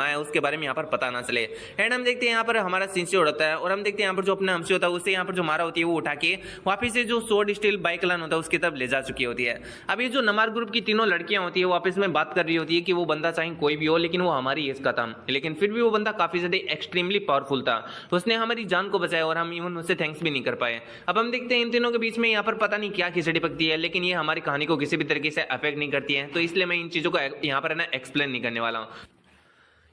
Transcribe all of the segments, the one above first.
है उसके बारे में यहाँ पर पता ना चले। एंड हम देखते हैं यहाँ पर हमारा सिंसियर होता है और हम देखते हैं यहाँ पर जो अपना अंशी होता है उससे यहाँ पर जो मारा होती है वो उठा के वापिस से जो स्वॉर्ड स्टील बाइकलान होता है उसकी तरफ ले जा चुकी होती है। अब ये जो नमार ग्रुप की तीनों लड़कियां होती है वो आपस में बात कर रही होती है कि वो बंदा चाहे कोई भी हो लेकिन वो हमारी एज का था, लेकिन फिर भी वो बंदा काफी ज्यादा एक्सट्रीमली पावरफुल था, उसने हमारी जान को बचाया और हम इवन उससे थैंक्स भी नहीं कर पाए। अब हम देखते हैं इन तीनों के बीच में यहाँ पर पता नहीं क्या खिचड़ी पकती है, लेकिन ये हमारी कहानी को किसी भी तरीके से अफेक्ट नहीं करती है, तो इसलिए मैं इन चीजों को यहाँ पर है ना एक्सप्लेन नहीं करने वाला हूँ।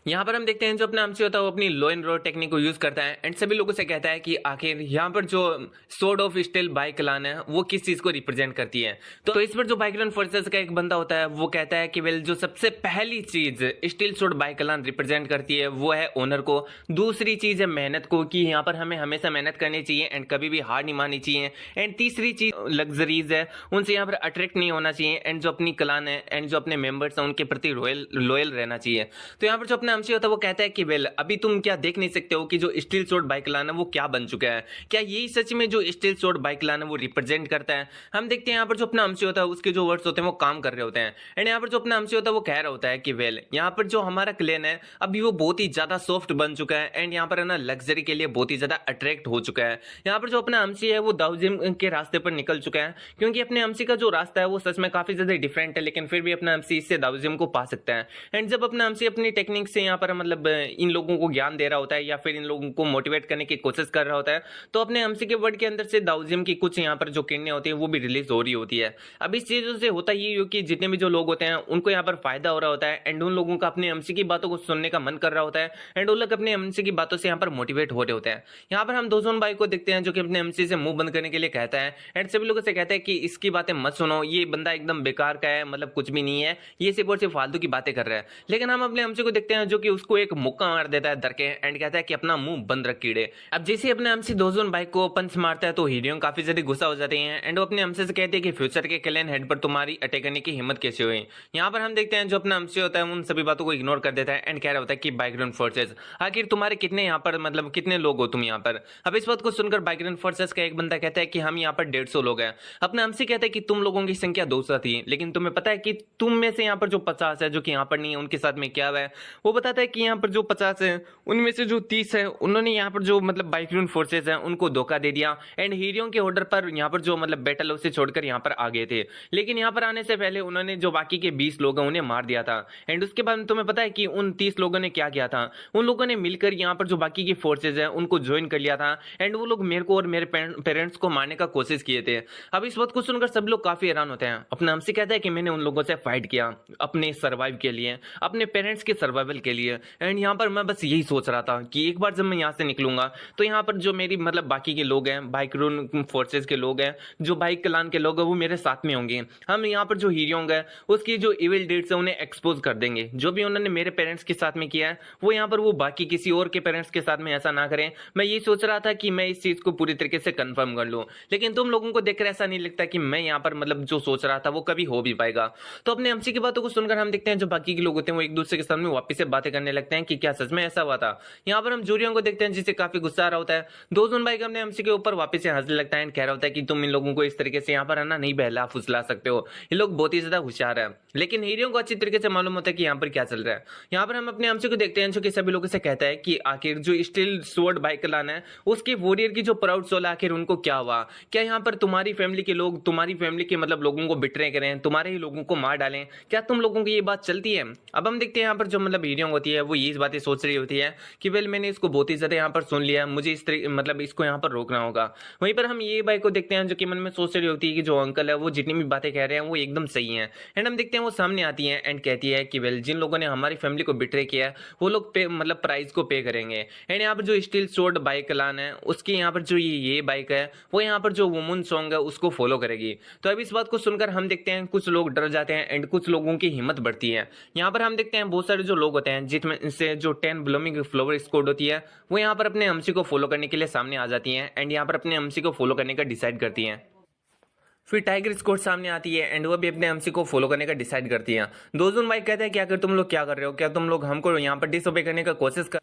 यहाँ पर हम देखते हैं जो अपना अंशी होता है वो अपनी लो एंड रो टेक्निक को यूज करता है एंड सभी लोगों से कहता है कि आखिर यहाँ पर जो स्वॉर्ड ऑफ स्टील बाइकलान है वो किस चीज को रिप्रेजेंट करती है। तो इस पर जो बाइकलान फोर्सेस का एक बंदा होता है वो कहता है कि वेल जो सबसे पहली चीज स्टील स्वॉर्ड बाइकलान रिप्रेजेंट करती है वो है ओनर को, दूसरी चीज है मेहनत को कि यहाँ पर हमें हमेशा मेहनत करनी चाहिए एंड कभी भी हार नहीं माननी चाहिए, एंड तीसरी चीज लग्जरीज है, उनसे यहाँ पर अट्रैक्ट नहीं होना चाहिए, एंड जो अपनी क्लान है एंड जो अपने मेंबर्स हैं उनके प्रति लॉयल रहना चाहिए। तो यहाँ पर जो अपना अंशी होता है वो कहता है कि वेल अभी तुम क्या देख नहीं सकते हो कि जो स्टील स्वॉर्ड बाइकलान है वो क्या बन चुका है, क्या यही सच में जो स्टील स्वॉर्ड बाइकलान है वो रिप्रेजेंट करता है। हम देखते हैं यहाँ पर जो अपना अंशी होता है उसके जो वर्ड्स होते हैं वो काम कर रहे होते हैं एंड यहाँ पर जो अपना अंशी होता है वो कह रहा होता है कि वेल यहाँ पर जो हमारा क्लेन है अभी वो बहुत ही ज्यादा सॉफ्ट बन चुका है एंड यहाँ पर है ना लग्जरी के लिए बहुत ही ज्यादा अट्रैक्ट हो चुका है। यहाँ पर जो अपना अंशी है वो दाऊजिम के रास्ते पर निकल चुका है, क्योंकि अपने अंशी का जो रास्ता है वो सच में काफी ज्यादा डिफरेंट है, लेकिन फिर भी अपना अंशी इससे दाऊजिम को पा सकता है। एंड जब अपना अंशी अपनी टेक्निक से यहाँ पर मतलब इन लोगों को ज्ञान दे रहा होता है या फिर इन लोगों को मोटिवेट करने की कोशिश कर रहा होता है, तो अपने अंशी के वर्ड के अंदर से दाऊजिम की कुछ यहाँ पर जो किरणें होती है वो भी रिलीज हो रही होती है। अब इस चीजों से होता ये कि जितने भी जो लोग होते हैं उनको यहाँ पर फायदा हो रहा होता है एंड उन लोगों का अपने अंशी की बातों को सुनने का मन कर रहा होता है एंड वो लोग अपने अंशी की बातों से यहाँ पर मोटिवेट हो रहे होते हैं। यहाँ पर हम दोजोन भाई को देखते हैं जो कि अपने अंशी से मुंह बंद करने के लिए कहता है एंड सभी लोगों से कहता है कि इसकी बातें मत सुनो, ये बंदा एकदम बेकार का है, मतलब कुछ भी नहीं है, ये सिर्फ और सिर्फ फालतू की बातें कर रहा है। लेकिन हम अपने अंशी को देखते हैं जो कि उसको एक मुक्का मार देता है के एंड कहता है कि अपना मुंह बंद रख कीड़े। अब जैसे अपने हमसे दोजोन भाई को पंच मारता है तो हीरोइन काफी ज्यादा गुस्सा हो जाते हैं एंड वो अपने हमसे से कहते हैं कि फ्यूचर के क्लैन हेड पर तुम्हारी अटैक करने की हिम्मत कैसे हुई। यहाँ पर हम देखते हैं जो अपना हमसे होता है उन सभी बातों को इग्नोर कर देता है एंड कह रहा होता है कि बैकग्राउंड फोर्सेस, आखिर तुम्हारे कितने यहाँ पर मतलब कितने लोग हो तुम यहाँ पर। अब इस बात को सुनकर बैकग्राउंड फोर्सेस का एक बंदा कहता है कि हम यहाँ पर 150 लोग हैं। अपने हमसे कहता है कि तुम लोगों की संख्या 200 थी, लेकिन तुम्हें पता है कि तुम में से यहाँ पर जो 50 है जो कि यहाँ पर नहीं है उनके साथ में क्या है। वो बताता है कि यहाँ पर जो 50 है उनमें से जो 30 है उन्होंने यहाँ पर जो मतलब बाइक्यून फोर्सेस हैं उनको धोखा दे दिया एंड हीरियों के ऑर्डर पर यहाँ पर जो मतलब बैटल उसे छोड़कर यहाँ पर आ गए थे, लेकिन यहाँ पर आने से पहले उन्होंने जो बाकी के 20 लोग हैं उन्हें मार दिया था। एंड उसके बाद तुम्हें पता है कि उन 30 लोगों ने क्या किया था, उन लोगों ने मिलकर यहाँ पर जो बाकी की फोर्सेज हैं उनको ज्वाइन कर लिया था एंड वो लोग मेरे को और मेरे पेरेंट्स को मारने का कोशिश किए थे। अब इस बात को सुनकर सब लोग काफी हैरान होते हैं। अपना हमसे कहता है कि मैंने उन लोगों से फाइट किया अपने सर्वाइव के लिए, अपने पेरेंट्स के सर्वाइवल के लिए, एंड यहाँ पर मैं बस यही सोच रहा था कि एक बार जब मैं यहाँ से निकलूंगा तो यहाँ पर जो मेरी मतलब बाकी के लोग हैं, बाइकरून फोर्सेस के लोग हैं, जो बाइक क्लान के लोग हैं वो मेरे साथ में होंगे। हम यहाँ पर जो हीरोंग है उसकी जो इविल डीड्स है उन्हें एक्सपोज कर देंगे। जो भी उन्होंने मेरे पेरेंट्स के साथ में किया है वो यहाँ पर वो बाकी किसी और के पेरेंट्स के साथ में ऐसा ना करें। मैं ये सोच रहा था कि मैं इस चीज को पूरी तरीके से कंफर्म कर लूं, लेकिन तुम लोगों को देखकर ऐसा नहीं लगता कि मैं यहाँ पर मतलब जो सोच रहा था वो कभी हो भी पाएगा। तो अपने एमसी की बातों को सुनकर हम देखते हैं जो बाकी के लोग होते हैं वो एक दूसरे के सामने वापस से बातें करने लगते हैं कि क्या सच में ऐसा हुआ था। यहाँ पर हम जूरियों को देखते हैं जिससे काफी गुस्सा आ रहा होता है। दोजोन भाई अपने एमसी के ऊपर वापस से हंसने लगता है, कह रहा होता है कि तुम इन लोगों को इस तरीके से यहाँ पर है ना नहीं बहला फुसला सकते हो, ये लोग बहुत ही ज्यादा होशियार है। लेकिन हीरों को अच्छी तरीके से मालूम होता है कि यहाँ पर क्या चल रहा है। यहाँ पर हम अपने एमसी को देखते हैं जो कि सभी लोगों से कहता है कि आखिर जो स्टील स्वॉर्ड बाइकलान है उसके वॉरियर की जो प्राउड सोल आखिर उनको क्या हुआ, क्या यहाँ पर तुम्हारी फैमिली के लोग तुम्हारी फैमिली के मतलब लोगों को बिट्रे करें, तुम्हारे ही लोगों को मार डालें, क्या तुम लोगों की ये बात चलती है। अब हम देखते हैं यहाँ पर जो मतलब हीरों होती है वो ये बातें सोच रही होती है कि वेल मैंने इसको बहुत ही ज्यादा यहाँ पर सुन लिया, मुझे इस तरीके मतलब इसको यहाँ पर रोकना होगा। वहीं पर हम ये बाई को देखते हैं जो कि मन में सोच रही होती है कि जो अंकल है वो जितनी भी बातें कह रहे हैं वो एकदम सही है। एंड हम देखते हैं वो सामने आती है एंड कहती है कि वेल जिन लोगों ने हमारी फैमिली को बिट्रे किया है वो लोग पे मतलब प्राइस को पे करेंगे। एंड यहाँ पर जो स्टील स्वॉर्ड बाइकलान है उसकी यहाँ पर जो ये बाइक है वो यहाँ पर जो वुमन सॉन्ग है उसको फॉलो करेगी। तो अब इस बात को सुनकर हम देखते हैं कुछ लोग डर जाते हैं एंड कुछ लोगों की हिम्मत बढ़ती है। यहाँ पर हम देखते हैं बहुत सारे जो लोग होते हैं जिसमें से जो 10 ब्लूमिंग फ्लावर स्क्वाड होती है वो यहाँ पर अपने एमसी को फॉलो करने के लिए सामने आ जाती हैं एंड यहाँ पर अपने एमसी को फॉलो करने का डिसाइड करती हैं। फिर टाइगर स्क्वाड सामने आती है एंड वो भी अपने एमसी को फॉलो करने का डिसाइड करती है। दोजोन भाई कहते हैं कि आखिर तुम लोग क्या कर रहे हो, क्या तुम लोग हमको यहाँ पर डिसओबे करने का कोशिश कर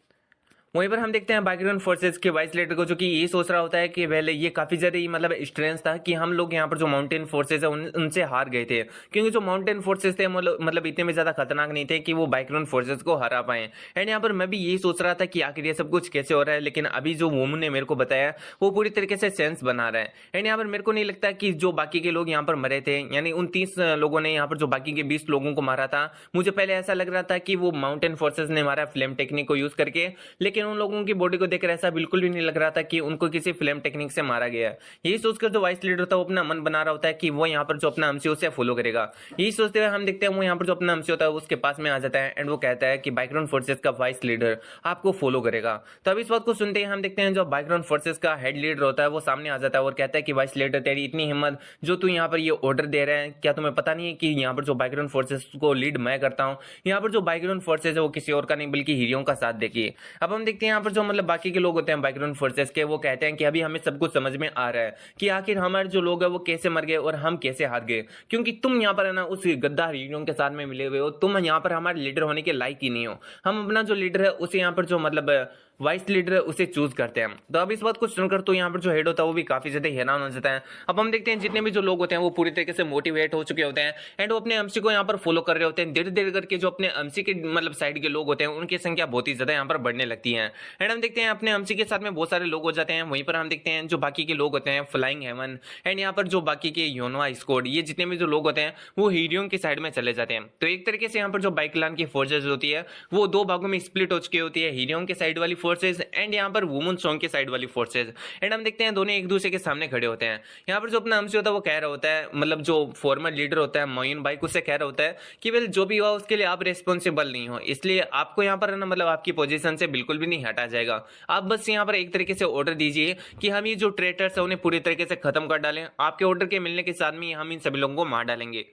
वहीं पर हम देखते हैं बैकग्राउंड फोर्सेस के वाइस लीडर को, जो कि ये सोच रहा होता है कि पहले ये काफी ज्यादा ही मतलब स्ट्रेंथ था कि हम लोग यहाँ पर जो माउंटेन फोर्सेस है उनसे हार गए थे, क्योंकि जो माउंटेन फोर्सेस थे मतलब इतने में ज्यादा खतरनाक नहीं थे कि वो बैकग्राउंड फोर्सेस को हरा पाए। एंड यहाँ पर मैं भी यही सोच रहा था कि आखिर ये सब कुछ कैसे हो रहा है, लेकिन अभी जो वोमन ने मेरे को बताया वो पूरी तरीके से सेंस बना रहा है। एंड यहाँ पर मेरे को नहीं लगता कि जो बाकी के लोग यहाँ पर मरे थे, यानी उन 30 लोगों ने यहाँ पर जो बाकी के 20 लोगों को मारा था, मुझे पहले ऐसा लग रहा था कि वो माउंटेन फोर्सेस ने मारा फ्लेम टेक्निक को यूज करके, लेकिन उन लोगों की बॉडी को देखकर ऐसा बिल्कुल भी नहीं लग रहा था कि उनको किसी फ्लेम टेक्निक से मारा गया। यही सोचकर जो वाइस लीडर था वो अपना मन बना रहा होता है कि वो यहाँ पर जो अपना एमसीओ से फॉलो करेगा। यही सोचते हुए हम देखते हैं वो यहाँ पर जो अपना एमसीओ होता है उसके पास में आ जाता है एंड वो कहता है कि बैकग्राउंड फोर्सेस का वाइस लीडर आपको फॉलो करेगा। तो अब इस बात को सुनते ही हम देखते हैं जो बैकग्राउंड फोर्सेस का हेड लीडर होता है वो सामने आ जाता है और कहता है कि वाइस लीडर तेरी इतनी हिम्मत जो तू यहाँ पर ये ऑर्डर दे रहा है, क्या तुम्हें पता नहीं है कि यहाँ पर जो बैकग्राउंड फोर्सेस को लीड मैं करता हूँ, यहाँ पर जो बैकग्राउंड फोर्सेस है वो किसी और का नहीं बल्कि हीरों का साथ देखिए। अब हम देखते हैं यहाँ पर जो मतलब बाकी के लोग होते हैं बैकग्राउंड फोर्सेस के, वो कहते हैं कि अभी हमें सब कुछ समझ में आ रहा है कि आखिर हमारे जो लोग हैं वो कैसे मर गए और हम कैसे हार गए, क्योंकि तुम यहाँ पर है ना उस गद्दार हीरों के साथ में मिले हुए हो, तुम यहाँ पर हमारे लीडर होने के लायक ही नहीं हो। हम अपना जो लीडर है उसे यहाँ पर जो मतलब वाइस लीडर उसे चूज करते हैं। तो अब इस बात को सुनकर तो यहाँ पर जो हेड होता है वो भी काफी ज्यादा हैरान हो जाता है। अब हम देखते हैं जितने भी जो लोग होते हैं वो पूरी तरीके से मोटिवेट हो चुके होते हैं एंड वो अपने एमसी को यहाँ पर फॉलो कर रहे होते हैं। धीरे धीरे करके जो अपने एमसी के मतलब साइड के लोग होते हैं उनकी संख्या बहुत ही ज्यादा यहाँ पर बढ़ने लगती है एंड हम देखते हैं अपने एमसी के साथ में बहुत सारे लोग हो जाते हैं। वहीं पर हम देखते हैं जो बाकी के लोग होते हैं फ्लाइंग हेवन एंड यहाँ पर जो बाकी के योनवा स्क्वाड, ये जितने भी जो लोग होते हैं वो हीरों की साइड में चले जाते हैं। तो एक तरीके से यहाँ पर जो बाइक क्लान की फोर्सेज होती है वो दो भागों में स्प्लिट हो चुकी होती है, हीरों के साइड वाली फोर्सेज एंड यहाँ पर वुमन सॉन्ग के साइड वाली फोर्सेज। एंड हम देखते हैं दोनों एक दूसरे के सामने खड़े होते हैं। यहाँ पर जो अपना एमसी होता है वो कह रहा होता है, मतलब जो फॉर्मर लीडर होता है मोइन बाइक, उससे कह रहा होता है कि वेल जो भी हुआ उसके लिए आप रिस्पॉन्सिबल नहीं हो, इसलिए आपको यहाँ पर ना मतलब आपकी पोजीशन से बिल्कुल भी नहीं हटा जाएगा। आप बस यहाँ पर एक तरीके से ऑर्डर दीजिए कि हम ये जो ट्रेटर्स है उन्हें पूरी तरीके से खत्म कर डालें। आपके ऑर्डर के मिलने के साथ में हम इन सभी लोगों को मार डालेंगे।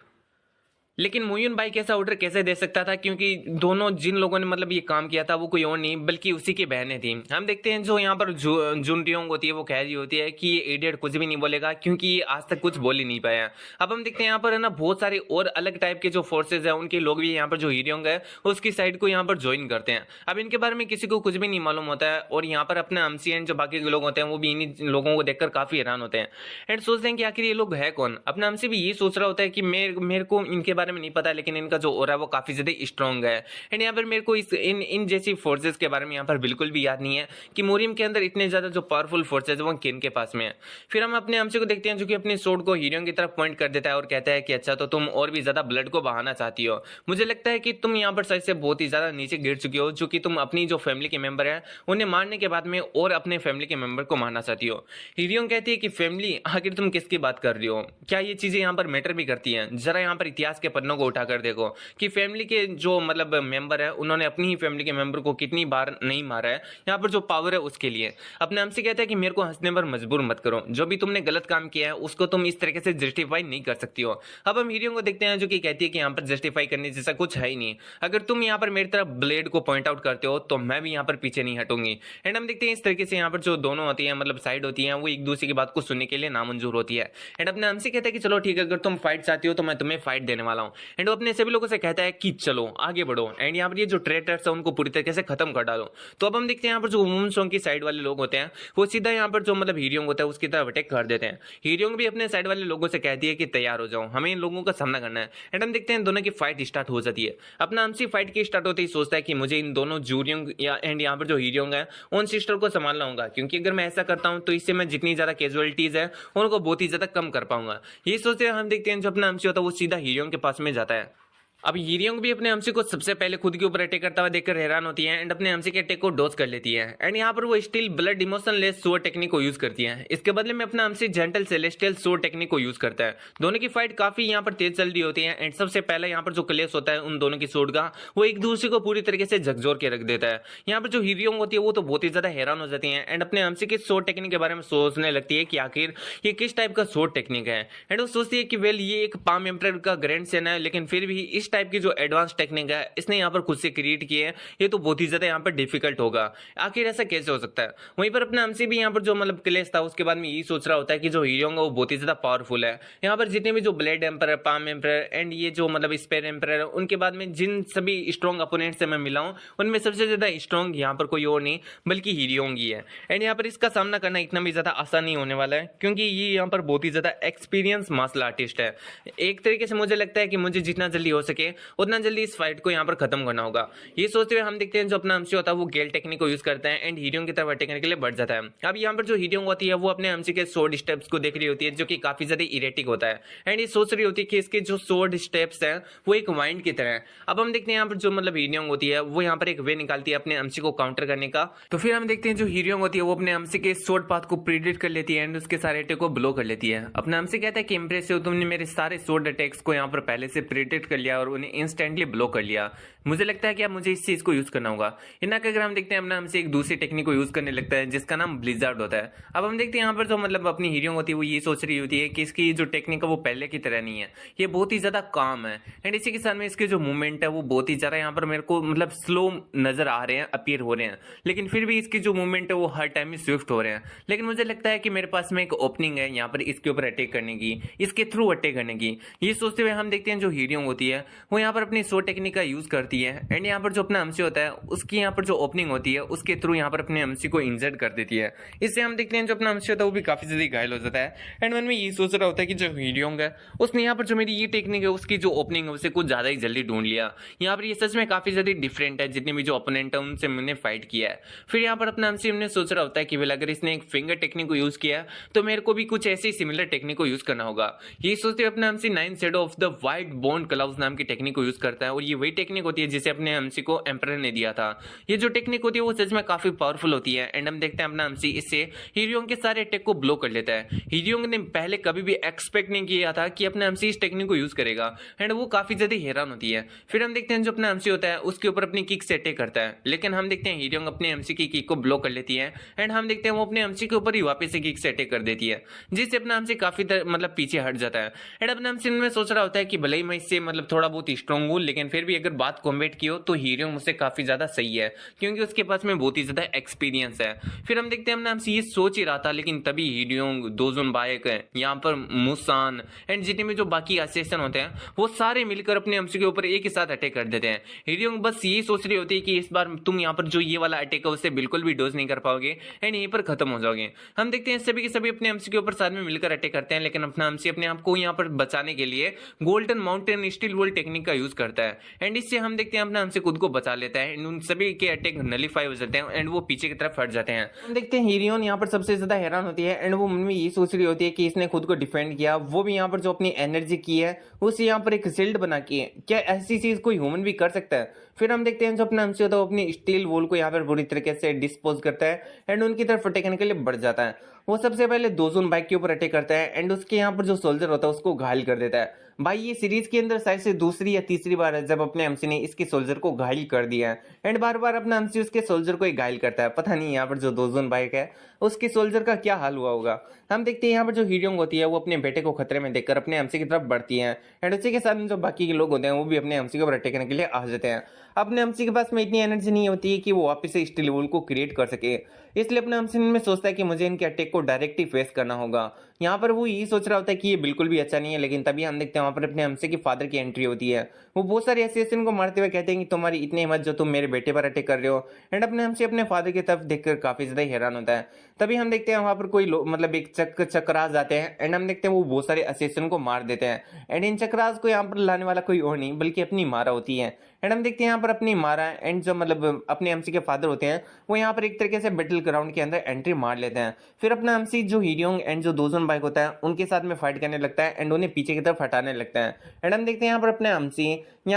लेकिन मोइन भाई कैसा ऑर्डर कैसे दे सकता था, क्योंकि दोनों जिन लोगों ने मतलब ये काम किया था वो कोई और नहीं बल्कि उसी की बहनें थी। हम देखते हैं जो यहाँ पर जुनटियोंग होती है वो कह रही होती है कि ये इडियट कुछ भी नहीं बोलेगा क्योंकि ये आज तक कुछ बोल ही नहीं पाया। अब हम देखते हैं यहाँ पर है ना बहुत सारे और अलग टाइप के जो फोर्सेज है उनके लोग भी यहाँ पर जो हीरोंग है उसकी साइड को यहाँ पर ज्वाइन करते हैं। अब इनके बारे में किसी को कुछ भी नहीं मालूम होता है और यहाँ पर अपने एमसी एंड जो बाकी के लोग होते हैं वो भी इन्हीं लोगों को देखकर काफी हैरान होते हैं एंड सोचते हैं कि आखिर ये लोग है कौन। अपना एमसी भी ये सोच रहा होता है कि मेरे को इनके बारे में नहीं पता, लेकिन इनका जो ओरा है वो काफी ज्यादा स्ट्रॉन्ग है एंड यहाँ पर मेरे को इन जैसी फोर्सेस के बारे में यहाँ पर बिल्कुल भी याद नहीं है कि मोरियम के अंदर इतने ज्यादा जो पावरफुल फोर्सेस है वो किन के पास में है। फिर हम अपने एमसी को देखते हैं जो कि अपने सोर्ड को हीरोइन की तरफ पॉइंट कर देता है और कहता है कि अच्छा तो तुम और भी ज्यादा ब्लड को बहाना चाहती हो, मुझे लगता है कि तुम यहाँ पर सच से बहुत ही ज्यादा नीचे गिर चुकी हो, जो कि तुम अपनी जो फैमिली के मेंबर है उन्हें मारने के बाद में और अपने फैमिली के मेंबर को मारना चाहती हो। हीरोइन कहती है कि फैमिली, आखिर तुम किसकी बात कर रही हो, क्या ये चीजें यहाँ पर मैटर भी करती हैं? जरा यहाँ पर इतिहास के पन्नों को उठाकर देखो कि फैमिली के जो मतलब मेंबर है उन्होंने अपनी ही फैमिली के मेंबर को कितनी बार नहीं मारा है। यहाँ पर जो पावर है उसके लिए अपने एमसी कहता है कि मेरे को हंसने पर मजबूर मत करो, जो भी तुमने गलत काम किया है उसको तुम इस तरीके से जस्टिफाई नहीं कर सकती हो। अब हम हीरोइन को देखते हैं जो कि कहती है कि यहाँ पर जस्टिफाई करने जैसा कुछ है ही नहीं, अगर तुम यहाँ पर मेरी तरफ ब्लेड को पॉइंट आउट करते हो तो मैं भी यहाँ पर पीछे नहीं हटूंगी। एंड हम देखते हैं इस तरीके से यहाँ पर जो दोनों होती है मतलब साइड होती है वो एक दूसरे की बात को सुनने के लिए नामंजूर होती है। एंड अपने एमसी कहता है कि चलो ठीक है, अगर तुम फाइट चाहती हो तो मैं तुम्हें फाइट देने वाला हूँ। एंड वो अपने सभी लोगों से कहता है कि चलो आगे बढ़ो एंड यहाँ पर ये जो ट्रेटर्स है उनको पूरी तरीके से खत्म कर डालो। तो अब हम देखते हैं यहाँ पर जो वुमन सॉन्ग की साइड वाले लोग होते हैं वो सीधा यहाँ पर जो मतलब हीरोइंग होता है उसकी तरफ अटैक कर देते हैं। हीरोइंग भी अपने साइड वाले लोगों से कहती है कि तैयार हो जाओ, हमें इन लोगों का सामना करना है। एंड हम देखते हैं दोनों की फाइट स्टार्ट हो जाती है। अपना एमसी फाइट की स्टार्ट होते ही सोचता है कि मुझे इन दोनों जूरियंग या एंड यहाँ पर जो हीरोइंग है उन सिस्टर को संभालना होगा, क्योंकि अगर मैं ऐसा करता हूँ तो इससे मैं जितनी ज्यादा कैजुअलिटीज है उनको बहुत ही ज्यादा कम कर पाऊंगा। ये सोचते हैं हम देखते हैं जो अपना एमसी होता है वो सीधा हीरोइंग के पास में जाता है। अब हीरोइंग भी अपने एमसी को सबसे पहले खुद के ऊपर अटैक करता हुआ देखकर हैरान होती है एंड अपने एमसी के अटैक को डॉज कर लेती है। एंड यहाँ पर वो स्टिल ब्लड इमोशनलेस सोर टेक्निक को यूज करती है। इसके बदले में अपना एमसी जेंटल सेलेस्टियल सोर टेक्निक को यूज करता है। दोनों की फाइट काफी यहाँ पर तेज चल रही होती है एंड सबसे पहले यहाँ पर जो क्लेश होता है उन दोनों की सोर्ड का वो एक दूसरे को पूरी तरीके से झकझोर के रख देता है। यहाँ पर जो हीरोइंग होती है वो तो बहुत ही ज्यादा हैरान हो जाती है एंड अपने एमसी के सोर टेक्निक के बारे में सोचने लगती है कि आखिर ये किस टाइप का सोर टेक्निक है। एंड वो सोचती है कि वेल ये एक पाम एम्परर का ग्रैंड सन है, लेकिन फिर भी इस इस टाइप की जो एडवांस टेक्निक है इसने यहाँ पर खुद से क्रिएट की है, ये तो बहुत ही ज्यादा यहाँ पर डिफिकल्ट होगा। आखिर ऐसा कैसे हो सकता है? वहीं पर अपने हमसे भी यहाँ पर जो मतलब क्लेश था उसके बाद में यही सोच रहा होता है कि जो हीरोंग है वो बहुत ही ज्यादा पावरफुल है। यहाँ पर जितने भी जो blade emperor, palm emperor and ये जो मतलब स्पेयर एम्पर है, उनके बाद में जिन सभी स्ट्रॉन्ग अपोनेंट से मैं मिला हूँ उनमें सबसे ज्यादा स्ट्रॉन्ग यहाँ पर कोई और नहीं बल्कि हीरोंग ही है। एंड यहाँ पर इसका सामना करना इतना भी ज्यादा आसान नहीं होने वाला है, क्योंकि ये यहाँ पर बहुत ही ज्यादा एक्सपीरियंस मार्शल आर्टिस्ट है। एक तरीके से मुझे लगता है कि मुझे जितना जल्दी हो सके उतना जल्दी इस फाइट को यहाँ पर खत्म करना होगा। ये सोचते हुए हम देखते हैं जो अपना एमसी होता है वो गेल टेक्निक को यूज करता है एंड हीरोंग की तरफ अटैक के लिए बढ़ जाता है। अब यहाँ पर जो हीरोंग होती है वो अपने एमसी के स्वॉर्ड स्टेप्स को देख रही होती है, जो कि काफी ज्यादा इरेटिक होता है एंड ये सोच रही होती है कि इसके जो स्वॉर्ड स्टेप्स हैं वो एक वाइंड की तरह है। अब हम देखते हैं यहाँ पर जो मतलब हीरोंग होती है वो यहाँ पर एक वे निकालती है अपने एमसी को काउंटर करने का। तो फिर हम देखते हैं जो हीरोंग होती है वो अपने एमसी के स्वॉर्ड पाथ को प्रिडिक्ट कर लेती है एंड उसके सारे अटैक को ब्लो कर लेती है। अपना एमसी कहता है कि इंप्रेसिव हो, तुमने मेरे सारे स्वॉर्ड अटैक्स को यहाँ पर पहले से प्रिडिक्ट कर लिया और उन्हें इंस्टेंटली ब्लो कर लिया। मुझे लगता है कि अब मुझे इस चीज को यूज करना होगा। इतना अगर हम देखते हैं अपना हमसे एक दूसरी टेक्निक को यूज करने लगता है जिसका नाम ब्लिजार्ड होता है। अब हम देखते हैं यहाँ पर जो मतलब अपनी हीरोइंग होती है वो ये सोच रही होती है कि इसकी जो टेक्निक है वो पहले की तरह नहीं है, ये बहुत ही ज्यादा काम है एंड इसी के साथ में इसके जो मूवमेंट है वो बहुत ही ज्यादा यहाँ पर मेरे को मतलब स्लो नजर आ रहे हैं, अपीयर हो रहे हैं, लेकिन फिर भी इसकी जो मूवमेंट है वो हर टाइम में स्विफ्ट हो रहे हैं। लेकिन मुझे लगता है कि मेरे पास में एक ओपनिंग है यहाँ पर इसके ऊपर अटैक करने की, इसके थ्रू अटैक करने की। ये सोचते हुए हम देखते हैं जो हीरोइंग होती है वो यहाँ पर अपनी सो टेक्निक का यूज करती है एंड यहाँ पर जो अपना एमसी होता है उसकी यहाँ पर जो ओपनिंग होती है उसके थ्रू यहाँ पर अपने एमसी को इंजर्ड कर देती है। इससे हम देखते हैं जो अपना एमसी होता है वो भी काफी ज्यादा घायल हो जाता है एंड मन में ये सोच रहा होता है कि जो हीरोइंग है उसने यहाँ पर जो मेरी ये टेक्निक है उसकी जो ओपनिंग है उसे कुछ ज्यादा ही जल्दी ढूंढ लिया। यहाँ पर ये सच में काफी ज्यादा डिफरेंट है जितने भी जो ओपोनेंट है उनसे मैंने फाइट किया है। फिर यहाँ पर अपना एमसी हमने सोच रहा होता है कि वेल अगर इसने एक फिंगर टेक्निक को यूज किया तो मेरे को भी कुछ ऐसी सिमिलर टेक्निक को यूज करना होगा। ये सोचते हुए अपना MC 9 shadow of the white bone clouds नाम की टेक्निक को यूज करता है और ये वही टेक्निक होती है जिसे अपने एमसी को एम्परर ने दिया था। ये जो टेक्निक होती है वो सच में काफी पावरफुल होती है एंड हम देखते हैं अपना एमसी इससे हीरोइंग के सारे अटैक को ब्लो कर लेता है। हीरोइंग ने पहले कभी भी एक्सपेक्ट नहीं किया था कि अपना एमसी इस टेक्निक को यूज करेगा एंड वो काफी ज्यादा हैरान होती है। फिर हम देखते हैं जो अपना एमसी होता है उसके ऊपर अपनी किक से अटैक करता है, लेकिन हम देखते हैं हीरोइंग अपने एमसी की किक को ब्लो कर लेती है एंड हम देखते हैं वो अपने एमसी के ऊपर ही वापस से किक से अटैक कर देती है, जिससे अपना एमसी काफी मतलब पीछे हट जाता है एंड अपना एमसी में सोच रहा होता है कि भले ही मैं इससे मतलब थोड़ा बहुत स्ट्रॉन्ग हूँ लेकिन फिर भी अगर बात कॉम्बैट की हो तो हीरोइंग मुझसे काफी ज्यादा सही है क्योंकि उसके पास में बहुत ही ज्यादा एक्सपीरियंस है। फिर हम देखते हैं अपना एमसी ये सोच ही रहा था लेकिन तभी हीरोइंग, दोजुन बायक है, यहाँ पर मुसान एंड जितने भी जो बाकी असिस्टेंट होते हैं वो सारे मिलकर अपने एमसी के ऊपर एक ही साथ अटैक कर देते हैं। हीरोइंग बस ये सोच रही होती है कि इस बार तुम यहाँ पर जो ये वाला अटैक है उससे बिल्कुल भी डोज नहीं कर पाओगे एंड यहीं पर खत्म हो जाओगे। हम देखते हैं सभी के सभी अपने एमसी के ऊपर साथ में मिलकर अटैक करते हैं, लेकिन अपना एमसी अपने आप को यहाँ पर बचाने के लिए golden mountain steel wall technique का यूज करता है एंड इससे हम देखते हैं अपना एमसी खुद को बचा लेता है एंड उन सभी के अटैक नलीफाई हो जाते हैं एंड वो पीछे की तरफ हट जाते हैं। हम देखते हैं हीरोइन यहाँ पर सबसे ज्यादा हैरान होती है एंड वो मन में ये सोच रही होती है कि इसने खुद को डिफेंड किया, वो भी यहाँ पर जो अपनी एनर्जी की है उसे यहाँ पर एक शील्ड बना के, क्या ऐसी चीज कोई ह्यूमन भी कर सकता है? फिर हम देखते हैं जो अपना एमसी होता है वो अपनी स्टील वॉल को यहाँ पर बुरी तरीके से डिस्पोज करता है एंड उनकी तरफ अटैक करने के लिए बढ़ जाता है। वो सबसे पहले दोजुन बाइक के ऊपर अटैक करता है एंड उसके यहाँ पर जो सोल्जर होता है उसको घायल कर देता है। भाई ये सीरीज के अंदर शायद से दूसरी या तीसरी बार है जब अपने एमसी ने इसके सोल्जर को घायल कर दिया है एंड बार बार अपना एमसी उसके सोल्जर को ही घायल करता है। पता नहीं यहाँ पर जो दोजुन बाइक है उसके सोल्जर का क्या हाल हुआ होगा। हम देखते हैं यहाँ पर जो हीरोइंग होती है वो अपने बेटे को खतरे में देखकर अपने एमसी की तरफ बढ़ती है एंड उसी के साथ जो बाकी के लोग होते हैं वो भी अपने एमसी के ऊपर अटैक करने के लिए आ जाते हैं। अपने एमसी के पास में इतनी एनर्जी नहीं होती है कि वो वापस से स्टील वॉल को क्रिएट कर सके, इसलिए अपने एमसी में सोचता है कि मुझे इनके अटैक को डायरेक्टली फेस करना होगा। यहाँ पर वो यही सोच रहा होता है कि ये बिल्कुल भी अच्छा नहीं है, लेकिन तभी हम देखते हैं वहां पर अपने एमसी के फादर की एंट्री होती है। वो बहुत सारे असिस्टेंट को मारते हुए कहते हैं कि तुम्हारी इतनी हिम्मत जो तुम मेरे बेटे पर अटैक कर रहे हो एंड अपने एमसी अपने फादर की तरफ देखकर काफी ज्यादा हैरान होता है। तभी हम देखते हैं वहां पर कोई मतलब एक चक्रास आते हैं एंड हम देखते हैं वो बहुत सारे असिस्टेंट को मार देते हैं एंड इन चक्रास को यहाँ पर लाने वाला कोई और नहीं बल्कि अपनी मारा होती है एंड हम देखते हैं यहाँ पर अपनी मारा एंड जो मतलब अपने एमसी के फादर होते हैं वो यहाँ पर एक तरीके से बैटल ग्राउंड के अंदर एंट्री मार लेते हैं। फिर अपना एमसी जो हीरोइंग एंड जो दोजुन बाइक होता है उनके साथ में फाइट करने लगता है एंड उन्हें पीछे की तरफ हटाने लगता है एंड हम देखते हैं यहाँ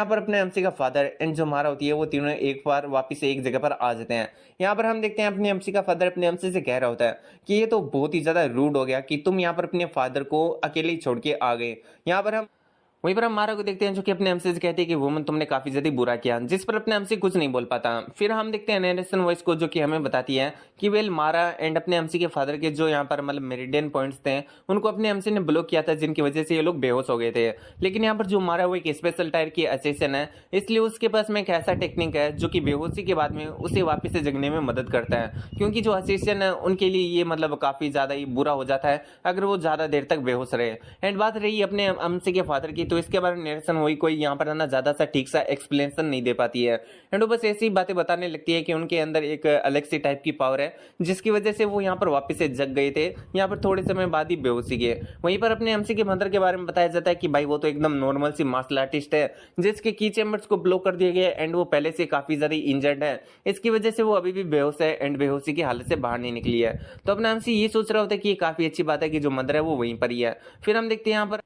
पर अपने एमसी का फादर एंड जो मारा होती है वो तीनों एक बार वापिस से एक जगह पर आ जाते हैं। यहाँ पर हम देखते हैं अपने एमसी का फादर अपने एमसी से कह रहा होता है कि ये तो बहुत ही ज्यादा रूड हो गया कि तुम यहाँ पर अपने फादर को अकेले ही छोड़ के आ गए। यहाँ पर हम वहीं पर हम मारा को देखते हैं जो कि अपने हमसे कहती है कि वुमन तुमने काफी ज्यादा बुरा किया, जिस पर अपने हमसे कुछ नहीं बोल पाता। फिर हम देखते हैं नरेशन वॉइस को जो कि हमें बताती है कि वेल मारा एंड अपने हमसी के फादर के जो यहाँ पर मतलब मेरिडियन पॉइंट्स थे उनको अपने हमसी ने ब्लॉक किया था, जिनकी वजह से ये लोग बेहोश हो गए थे। लेकिन यहाँ पर जो मारा वो एक स्पेशल टायर की असिस्टेंट है, इसलिए उसके पास में एक ऐसा टेक्निक है जो कि बेहोशी के बाद में उसे वापस से जगने में मदद करता है, क्योंकि जो असिस्टेंट है उनके लिए ये मतलब काफी ज्यादा ही बुरा हो जाता है अगर वो ज्यादा देर तक बेहोश रहे। एंड बात रही अपने हमसी के फादर की, तो इसके बारे में नरेशन वही कोई यहाँ पर ना ज्यादा सा ठीक सा एक्सप्लेनेशन नहीं दे पाती है। एंड वो बस ऐसी बातें बताने लगती है कि उनके अंदर एक अलग सी टाइप की पावर है जिसकी वजह से वो यहाँ पर वापस से जग गए थे, यहाँ पर थोड़े समय बाद ही बेहोशी गए। वहीं पर अपने हमसी के मदर के बारे में बताया जाता है कि भाई वो तो एकदम नॉर्मल सी मार्शल आर्टिस्ट है जिसके की चैम्बर्स को ब्लॉक कर दिए गए एंड वो पहले से काफी ज्यादा इंजर्ड है, इसकी वजह से वो अभी भी बेहोश है एंड बेहोशी की हालत से बाहर नहीं निकली है। तो अपने हमसी ये सोच रहा होता है कि ये काफी अच्छी बात है कि जो मदर है वो वहीं पर ही है। फिर हम देखते हैं यहाँ पर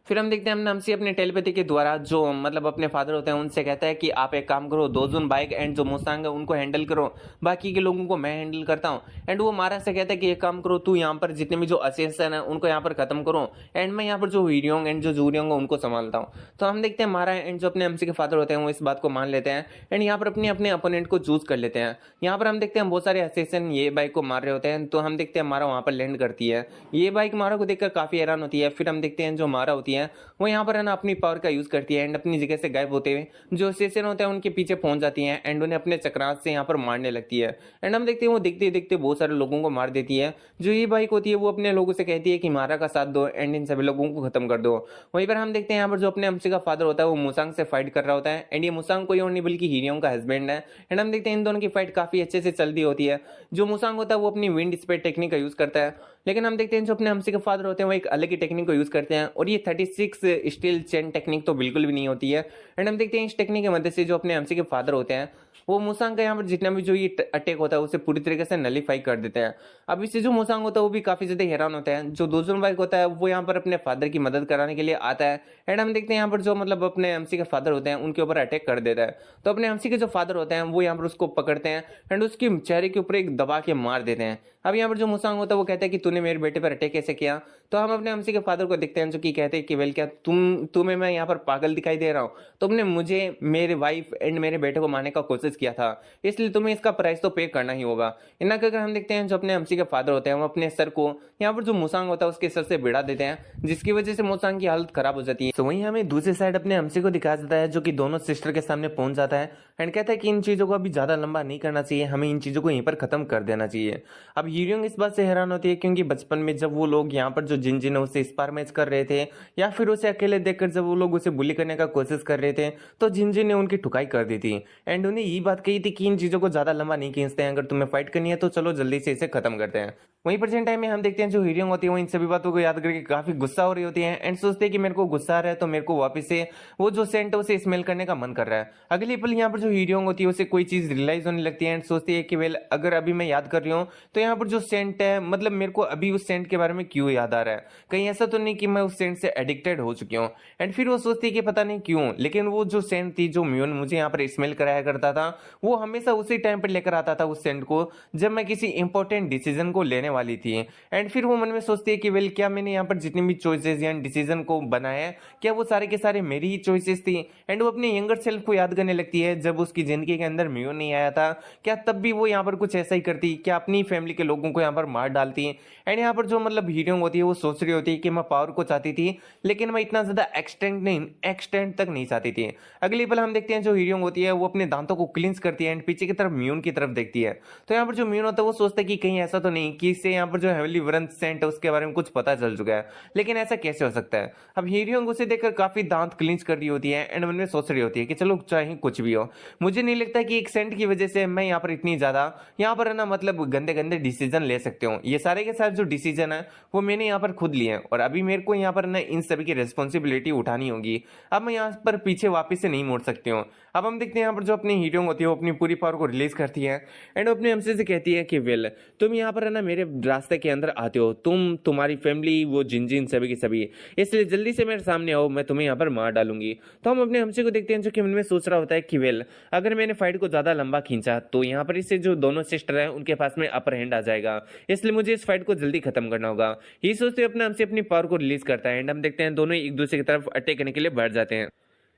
हमने हमसे अपने टेलीपैथी के द्वारा जो मतलब अपने फादर होते हैं उनसे कहता है कि आप एक काम करो, दो जोन बाइक एंड जो मुस्तांग है उनको हैंडल करो, बाकी के लोगों को मैं हैंडल करता हूँ। एंड वो मारा से कहता है कि एक काम करो, तू यहाँ पर जितने भी जो असिस्टेंट है उनको यहाँ पर खत्म करो एंड मैं यहाँ पर जो हीरियोंग एंड जो जूरियोंग उनको संभालता हूँ। तो हम देखते हैं मारा एंड जो अपने हमसे के फादर होते हैं वो इस बात को मान लेते हैं एंड यहाँ पर अपने अपने अपोनेंट को चूज कर लेते हैं। यहाँ पर हम देखते हैं बहुत सारे असिस्टेंट ये बाइक को मार रहे होते हैं, तो हम देखते हैं मारा वहाँ पर लैंड करती है। ये बाइक मारा को देखकर काफी हैरान होती है। फिर हम देखते हैं जो मारा होती है वो यहाँ पर है ना अपनी पावर का यूज करती है एंड अपनी जगह से गायब होते हुए जो असिस्टेंट होते हैं उनके पीछे पहुंच जाती है एंड उन्हें अपने चक्रांत से यहाँ पर मारने लगती है। एंड हम देखते हैं वो देखते देखते बहुत सारे लोगों को मार देती है। जो ये बाइक होती है वो अपने लोगों से कहती है कि मारा का साथ दो एंड इन सभी लोगों को खत्म कर दो। वहीं पर हम देखते हैं यहाँ पर जो अपने हमसे का फादर होता है वो मुसांग से फाइट कर रहा होता है एंड ये मुसांग कोई और नहीं बल्कि हीरियोंग का हस्बैंड है। एंड हम देखते हैं इन दोनों की फाइट काफी अच्छे से चल रही होती है। जो मुसांग होता है वो अपनी विंड स्पीड टेक्निक का यूज करता है, लेकिन हम देखते हैं जो अपने हमसे के फादर होते हैं वो एक अलग ही टेक्निक को यूज करते हैं और ये 36 स्टील चेन टेक्निक तो बिल्कुल भी नहीं होती है। एंड हम देखते हैं इस टेक्निक की मदद से जो अपने हमसे के फादर होते हैं वो मुसांग का यहाँ पर जितना भी जो ये अटैक होता है उसे पूरी तरीके से नलीफाई कर देते हैं। अब इससे जो मुसांग होता है वो भी काफी ज्यादा हैरान होता है। जो दोजन बाइक होता है वो यहाँ पर अपने फादर की मदद कराने के लिए आता है एंड हम देखते हैं यहाँ पर जो मतलब अपने हमसी के फादर होते हैं उनके ऊपर अटैक कर देता है। तो अपने हमसी के जो फादर होते हैं वो यहाँ पर उसको पकड़ते हैं एंड उसकी चेहरे के ऊपर एक दबा के मार देते हैं। अब यहाँ पर जो मुसांग होता है वो कहता है कि तूने मेरे बेटे पर अटैक कैसे किया। तो हम अपने हमसी के फादर को देखते हैं जो कि कहते हैं कि वेल क्या तुम्हें मैं यहाँ पर पागल दिखाई दे रहा हूँ, तुमने मुझे मेरे वाइफ एंड मेरे बेटे को मारने का कोशिश किया था, इसलिए तुम्हें इसका प्राइस तो पे करना ही होगा। इतना कहकर हम देखते हैं जो अपने हमसी के फादर होते हैं वो अपने सर को यहाँ पर जो मुसांग होता है उसके सर से भिड़ा देते हैं, जिसकी वजह से मुसांग की हालत खराब हो जाती है। तो वहीं हमें दूसरी साइड अपने हमसी को दिखाया जाता है जो कि दोनों सिस्टर के सामने पहुंच जाता है एंड कहता है कि इन चीजों को अभी ज्यादा लंबा नहीं करना चाहिए, हमें इन चीजों को यहीं पर खत्म कर देना चाहिए। अब हीरियोंग इस बात से हैरान होती है क्योंकि बचपन में जब वो लोग यहाँ पर जो जिन जिन उसे स्पार मैच कर रहे थे या फिर उसे अकेले देखकर जब वो लोग उसे बुली करने का कोशिश कर रहे थे तो जिन जिन ने उनकी ठुकाई कर दी थी एंड उन्हें ये बात कही थी कि इन चीजों को ज्यादा लंबा नहीं खींचते हैं, अगर तुम्हें फाइट करनी है तो चलो जल्दी से इसे खत्म करते हैं। वहीं प्रेजेंट टाइम में हम देखते हैं जो हीरियोंग होती है वो इन सभी बातों को याद करके काफी गुस्सा हो रही होती है एंड सोचते हैं कि मेरे को गुस्सा आ रहा है तो मेरे को वापस से वो जो सेंट है उसे स्मेल करने का मन कर रहा है। अगली पल यहाँ पर जो हीरियोंग होती है उसे कोई चीज रियलाइज होने लगती है एंड सोचती है कि वेल अगर अभी मैं याद कर रही हूँ तो यहाँ पर जो सेंट है मतलब मेरे को अभी उस सेंट के बारे में क्यों याद आ रहा है, कहीं ऐसा तो नहीं कि मैं उस सेंट से एडिक्टेड हो चुकी हूँ। एंड फिर वो सोचती है कि पता नहीं क्यों लेकिन वो जो सेंट थी जो म्यून मुझे यहाँ पर स्मेल कराया करता था वो हमेशा उसी टाइम पर लेकर आता था उस सेंट को जब मैं किसी इंपॉर्टेंट डिसीजन को लेने वाली थी। एंड फिर वो मन में सोचती है कि वेल क्या मैंने यहाँ पर जितनी भी चॉइसेस या डिसीजन को बनाया है क्या वो सारे के सारे मेरी ही चॉइसेस थी। एंड वो अपने यंगर सेल्फ को याद करने लगती है जब उसकी जिंदगी के अंदर म्यून नहीं आया था, क्या तब भी वो यहाँ पर कुछ ऐसा ही करती, क्या अपनी फैमिली के लोगों को यहाँ पर मार डालती। एंड यहाँ पर जो मतलब हीरोइंग होती है वो सोच रही होती है कि मैं पावर को चाहती थी लेकिन मैं इतना ज्यादा एक्सटेंड तक नहीं चाहती थी। अगली पल हम देखते हैं जो हीरोइंग होती है वो अपने दांतों को क्लींस करती है एंड पीछे की तरफ म्यून की तरफ देखती है। तो यहाँ पर जो म्यून होता है वो सोचता है कि कहीं ऐसा तो नहीं कि इससे यहाँ पर जो हेवली वरंत सेंट है उसके बारे में कुछ पता चल चुका है, लेकिन ऐसा कैसे हो सकता है। अब हीरोइंग उसे देखकर काफी दांत क्लींस कर रही होती है एंड मन में सोच रही होती है कि चलो चाहे कुछ भी हो, मुझे नहीं लगता कि एक सेंट की वजह से मैं यहाँ पर इतनी ज्यादा यहाँ पर है ना मतलब गंदे गंदे डिसीजन ले सकते हो। ये सारे के साथ जो डिसीजन है वो मैंने यहाँ पर खुद लिए हैं और अभी मेरे को यहाँ पर ना इन सभी की रिस्पॉन्सिबिलिटी उठानी होगी। अब मैं यहाँ पर पीछे वापस से नहीं मोड़ सकती हूँ। अब हम देखते हैं यहाँ पर जो अपनी हीरोइंग होती है वो अपनी पूरी पावर को रिलीज करती है एंड अपने हमसे से कहती है कि वेल तुम यहाँ पर है ना मेरे रास्ते के अंदर आते हो, तुम्हारी फैमिली वो जिन सभी की सभी, इसलिए जल्दी से मेरे सामने आओ, मैं तुम्हें यहाँ पर मार डालूंगी। तो हम अपने हमसे को देखते हैं जो कि मन में सोच रहा होता है कि वेल अगर मैंने फाइट को ज्यादा लंबा खींचा तो यहाँ पर इससे जो दोनों सिस्टर हैं उनके पास में अपर हैंड आ जाएगा, इसलिए मुझे इस फाइट को जल्दी खत्म करना होगा। ये सोचते होते हुए अपने हमसे अपनी पावर को रिलीज करता है एंड हम देखते हैं दोनों एक दूसरे की तरफ अटैक करने के लिए बढ़ जाते हैं।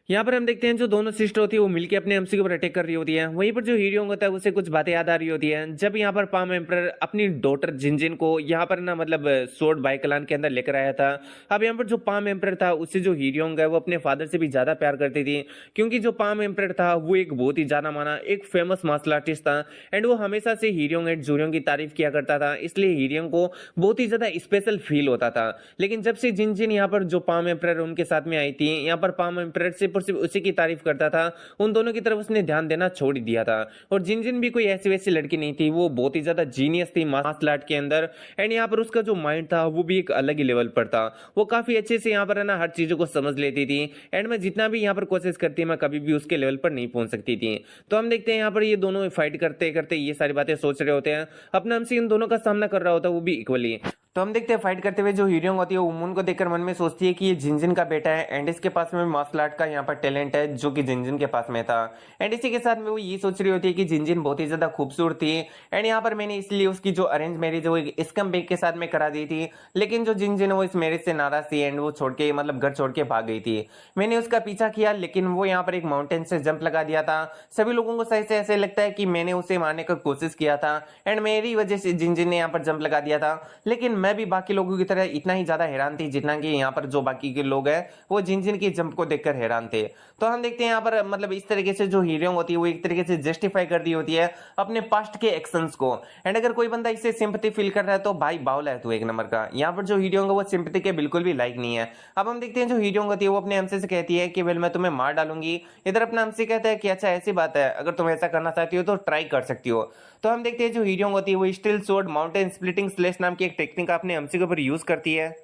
यहाँ पर हम देखते हैं जो दोनों सिस्टर होती है वो मिलकर अपने एमसी के ऊपर अटैक कर रही होती है। वहीं पर जो हीरो होता है उसे कुछ बातें याद आ रही होती है जब यहाँ पर पाम एम्परर अपनी डॉटर जिनजिन को यहाँ पर ना मतलब सोर्ड बाइकलान के अंदर लेकर आया था। अब यहाँ पर जो पाम एम्परर था उससे जो हीरो है वो अपने फादर से भी ज्यादा प्यार करती थी, क्योंकि जो पाम एम्परर था वो एक बहुत ही जाना माना एक फेमस मार्शल आर्टिस्ट था एंड वो हमेशा से हीरो एंड जूरियों की तारीफ किया करता था, इसलिए हीरो को बहुत ही ज्यादा स्पेशल फील होता था। लेकिन जब से जिनजिन यहाँ पर जो पाम एम्परर उनके साथ में आई थी, यहाँ पर पाम एम्परर सिर्फ उसी की तारीफ करता था, उन दोनों की तरफ उसने ध्यान देना छोड़ ही दिया था। और जिनजिन भी कोई ऐसी वैसी लड़की नहीं थी, वो बहुत ही ज्यादा जीनियस थी मार्शल आर्ट के अंदर एंड यहाँ पर उसका जो माइंड था वो भी एक अलग ही लेवल पर था। वो काफी अच्छे से यहाँ पर है ना हर चीजों को समझ लेती थी एंड मैं जितना भी यहाँ पर कोशिश करती मैं कभी भी उसके लेवल पर नहीं पहुंच सकती थी। तो हम देखते हैं यहाँ पर ये दोनों फाइट करते करते ये सारी बातें सोच रहे होते हैं, अपना हमसे इन दोनों का सामना कर रहा होता है वो भी इक्वली। तो हम देखते हैं फाइट करते हुए जो हीरो होती है वो मून को देखकर मन में सोचती है कि ये जिनजिन का बेटा है एंड इसके पास में मार्शल आर्ट का यहाँ पर टैलेंट है जो कि जिनजिन के पास में था। एंड इसी के साथ में वो ये सोच रही होती है कि जिनजिन बहुत ही ज्यादा खूबसूरत थी एंड यहाँ पर मैंने इसलिए उसकी जो अरेंज मैरिज है वो एक स्कम बेग के साथ में करा दी थी, लेकिन जो जिनजिन वो इस मैरिज से नाराज थी एंड वो छोड़ के मतलब घर छोड़ के भाग गई थी। मैंने उसका पीछा किया लेकिन वो यहाँ पर एक माउंटेन से जंप लगा दिया था। सभी लोगों को सही से ऐसे लगता है कि मैंने उसे मारने का कोशिश किया था एंड मेरी वजह से जिनजिन ने यहाँ पर जंप लगा दिया था, लेकिन मैं भी बाकी लोगों की तरह इतना ही ज्यादा हैरान थी जितना कि यहाँ पर जो बाकी के लोग हैं वो जिनजिन की जंप को देखकर हैरान थे। तो हम देखते हैं यहाँ पर मतलब इस तरीके से जो हीरो होती है वो एक तरीके से जस्टिफाई कर दी होती है अपने पास्ट के एक्शंस को एंड अगर कोई बंदा इससे सिंपैथी फील कर रहा है तो भाई बावला है तू एक नंबर का। यहाँ पर जो हीरो होगा वो सिंपैथी के बिल्कुल भी लाइक नहीं है। अब हम देखते हैं जो हीरो होती है वो अपने एमसी से कहती है कि वेल मैं तुम्हें मार डालूंगी। इधर अपना एमसी कहता है कि अच्छा ऐसी बात है, अगर तुम ऐसा करना चाहती हो तो ट्राई कर सकती हो। तो हम देखते हैं जो हीरो होती है वो steel sword mountain splitting slash नाम की एक टेक्निक अपने एमसी के ऊपर यूज करती है।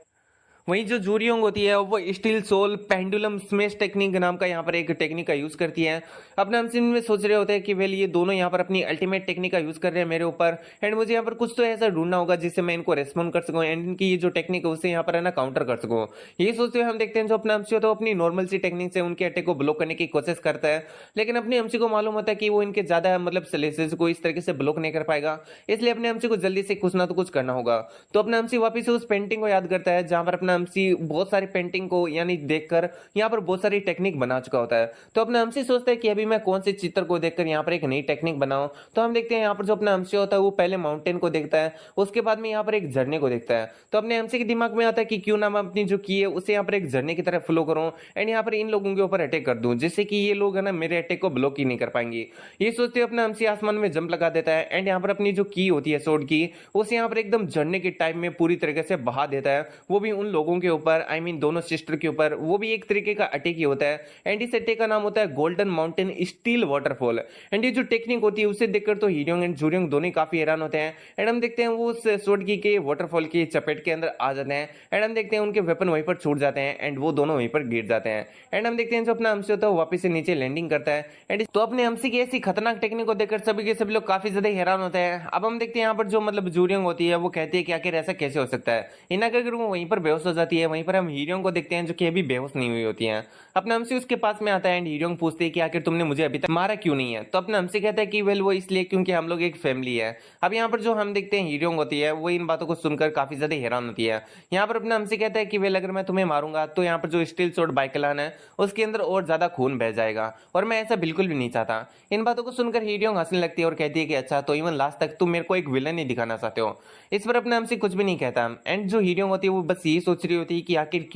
वहीं जो जूरियोंग होती है वो steel soul pendulum smash technique नाम का यहाँ पर एक टेक्निक का यूज करती है। अपने हम में सोच रहे होते हैं कि वेल ये दोनों यहाँ पर अपनी अल्टीमेट टेक्निक का यूज कर रहे हैं मेरे ऊपर एंड मुझे यहाँ पर कुछ तो ऐसा ढूंढना होगा जिससे मैं इनको रेस्पॉन्ड कर सकूं एंड इनकी ये जो टेक्निक है उससे यहाँ पर है ना काउंटर कर सकूं। ये सोचते हुए हम देखते हैं जो अपना एमसी होता है अपनी नॉर्मल सी टेक्निक से उनके अटैक को ब्लॉक करने की कोशिश करता है, लेकिन अपने एमसी को मालूम होता है कि वो इनके ज्यादा मतलब स्लेसेस को इस तरीके से ब्लॉक नहीं कर पाएगा, इसलिए अपने एमसी को जल्दी से कुछ ना तो कुछ करना होगा। तो अपना एमसी वापिस उस पेंटिंग को याद करता है जहां पर अपना एमसी बहुत सारी पेंटिंग को यानी देखकर यहाँ पर बहुत सारी टेक्निक बना चुका होता है। तो अपना एमसी सोचता है कि अभी मैं कौन से चित्र को देखकर यहाँ पर एक नई टेक्निक बनाऊं। तो हम देखते हैं यहाँ पर जो अपना एमसी होता है वो पहले माउंटेन को देखता है, उसके बाद में यहाँ पर एक झरने को देखता है। तो अपने एमसी के दिमाग में आता है कि क्यों ना मैं अपनी जो की है उसे यहाँ पर एक झरने की तरह फ्लो करूं एंड यहाँ पर इन लोगों के ऊपर अटैक कर दूं जिससे कि ये लोग है ना मेरे अटैक को ब्लॉक ही नहीं कर पाएंगे। ये सोचते हुए अपना एमसी आसमान में जंप लगा देता है एंड यहाँ पर अपनी जो की होती है सोर्ड की उसे यहाँ पर एकदम झरने के टाइम में पूरी तरीके से बहा देता है, वो भी उन लोगों के ऊपर आई मीन दोनों सिस्टर के ऊपर। वो भी एक तरीके का अटैक ही होता है एंड इस अटैक का नाम होता है golden mountain steel waterfall. And ये जो टेक्निक होती है उसे देखकर तो हीरोंग एंड जूरियोंग दोनों काफी हैरान होते हैं एंड हम देखते हैं वो उस सोर्ड की के वाटरफॉल की चपेट के अंदर आ जाते हैं एंड हम देखते हैं उनके वेपन वहीं पर छूट जाते हैं एंड वो दोनों वहीं पर गिर जाते हैं एंड हम देखते हैं जो अपना एमसी होता है वो वापस से नीचे लैंडिंग करता है एंड तो अपने एमसी की ऐसी खतरनाक टेक्निक को देखकर सभी के सभी लोग काफी ज्यादा हैरान होते हैं। अब हम देखते हैं यहाँ पर जो मतलब जूरियोंग होती है वो कहती है कि आखिर ऐसा कैसे हो सकता है, इन्हें अगर वो वहीं पर बेहोश हो जाती है। वहीं पर हम हीरोंग को देखते हैं जो कि अभी बेहोश नहीं हुई होती है। अपना एमसी उसके पास में आता है एंड हीरोंग पूछते हैं कि आखिर तुमने मुझे अभी तक मारा क्यों नहीं है। तो अपना एमसी कहता है कि वेल वो इसलिए क्योंकि हम लोग एक फैमिली है। अब यहाँ पर जो हम देखते हैं हीरोंग होती है वो इन बातों को सुनकर काफी ज्यादा हैरान होती है। यहाँ पर अपना एमसी कहता है कि वेल अगर मैं तुम्हें मारूंगा तो यहाँ पर जो स्टील सोर्ड बाइकलान है उसके अंदर और ज्यादा खून बह जाएगा और मैं ऐसा बिल्कुल भी नहीं चाहता। इन बातों को सुनकर हीरोंग हंसने लगती है और कहती है कि अच्छा तो इवन लास्ट तक तुम मेरे को एक विलन नहीं दिखाना चाहते हो। इस पर अपना एमसी कुछ भी नहीं कहता एंड जो हीरोंग होती है वो बस यही सोच रही होती है कि आखिर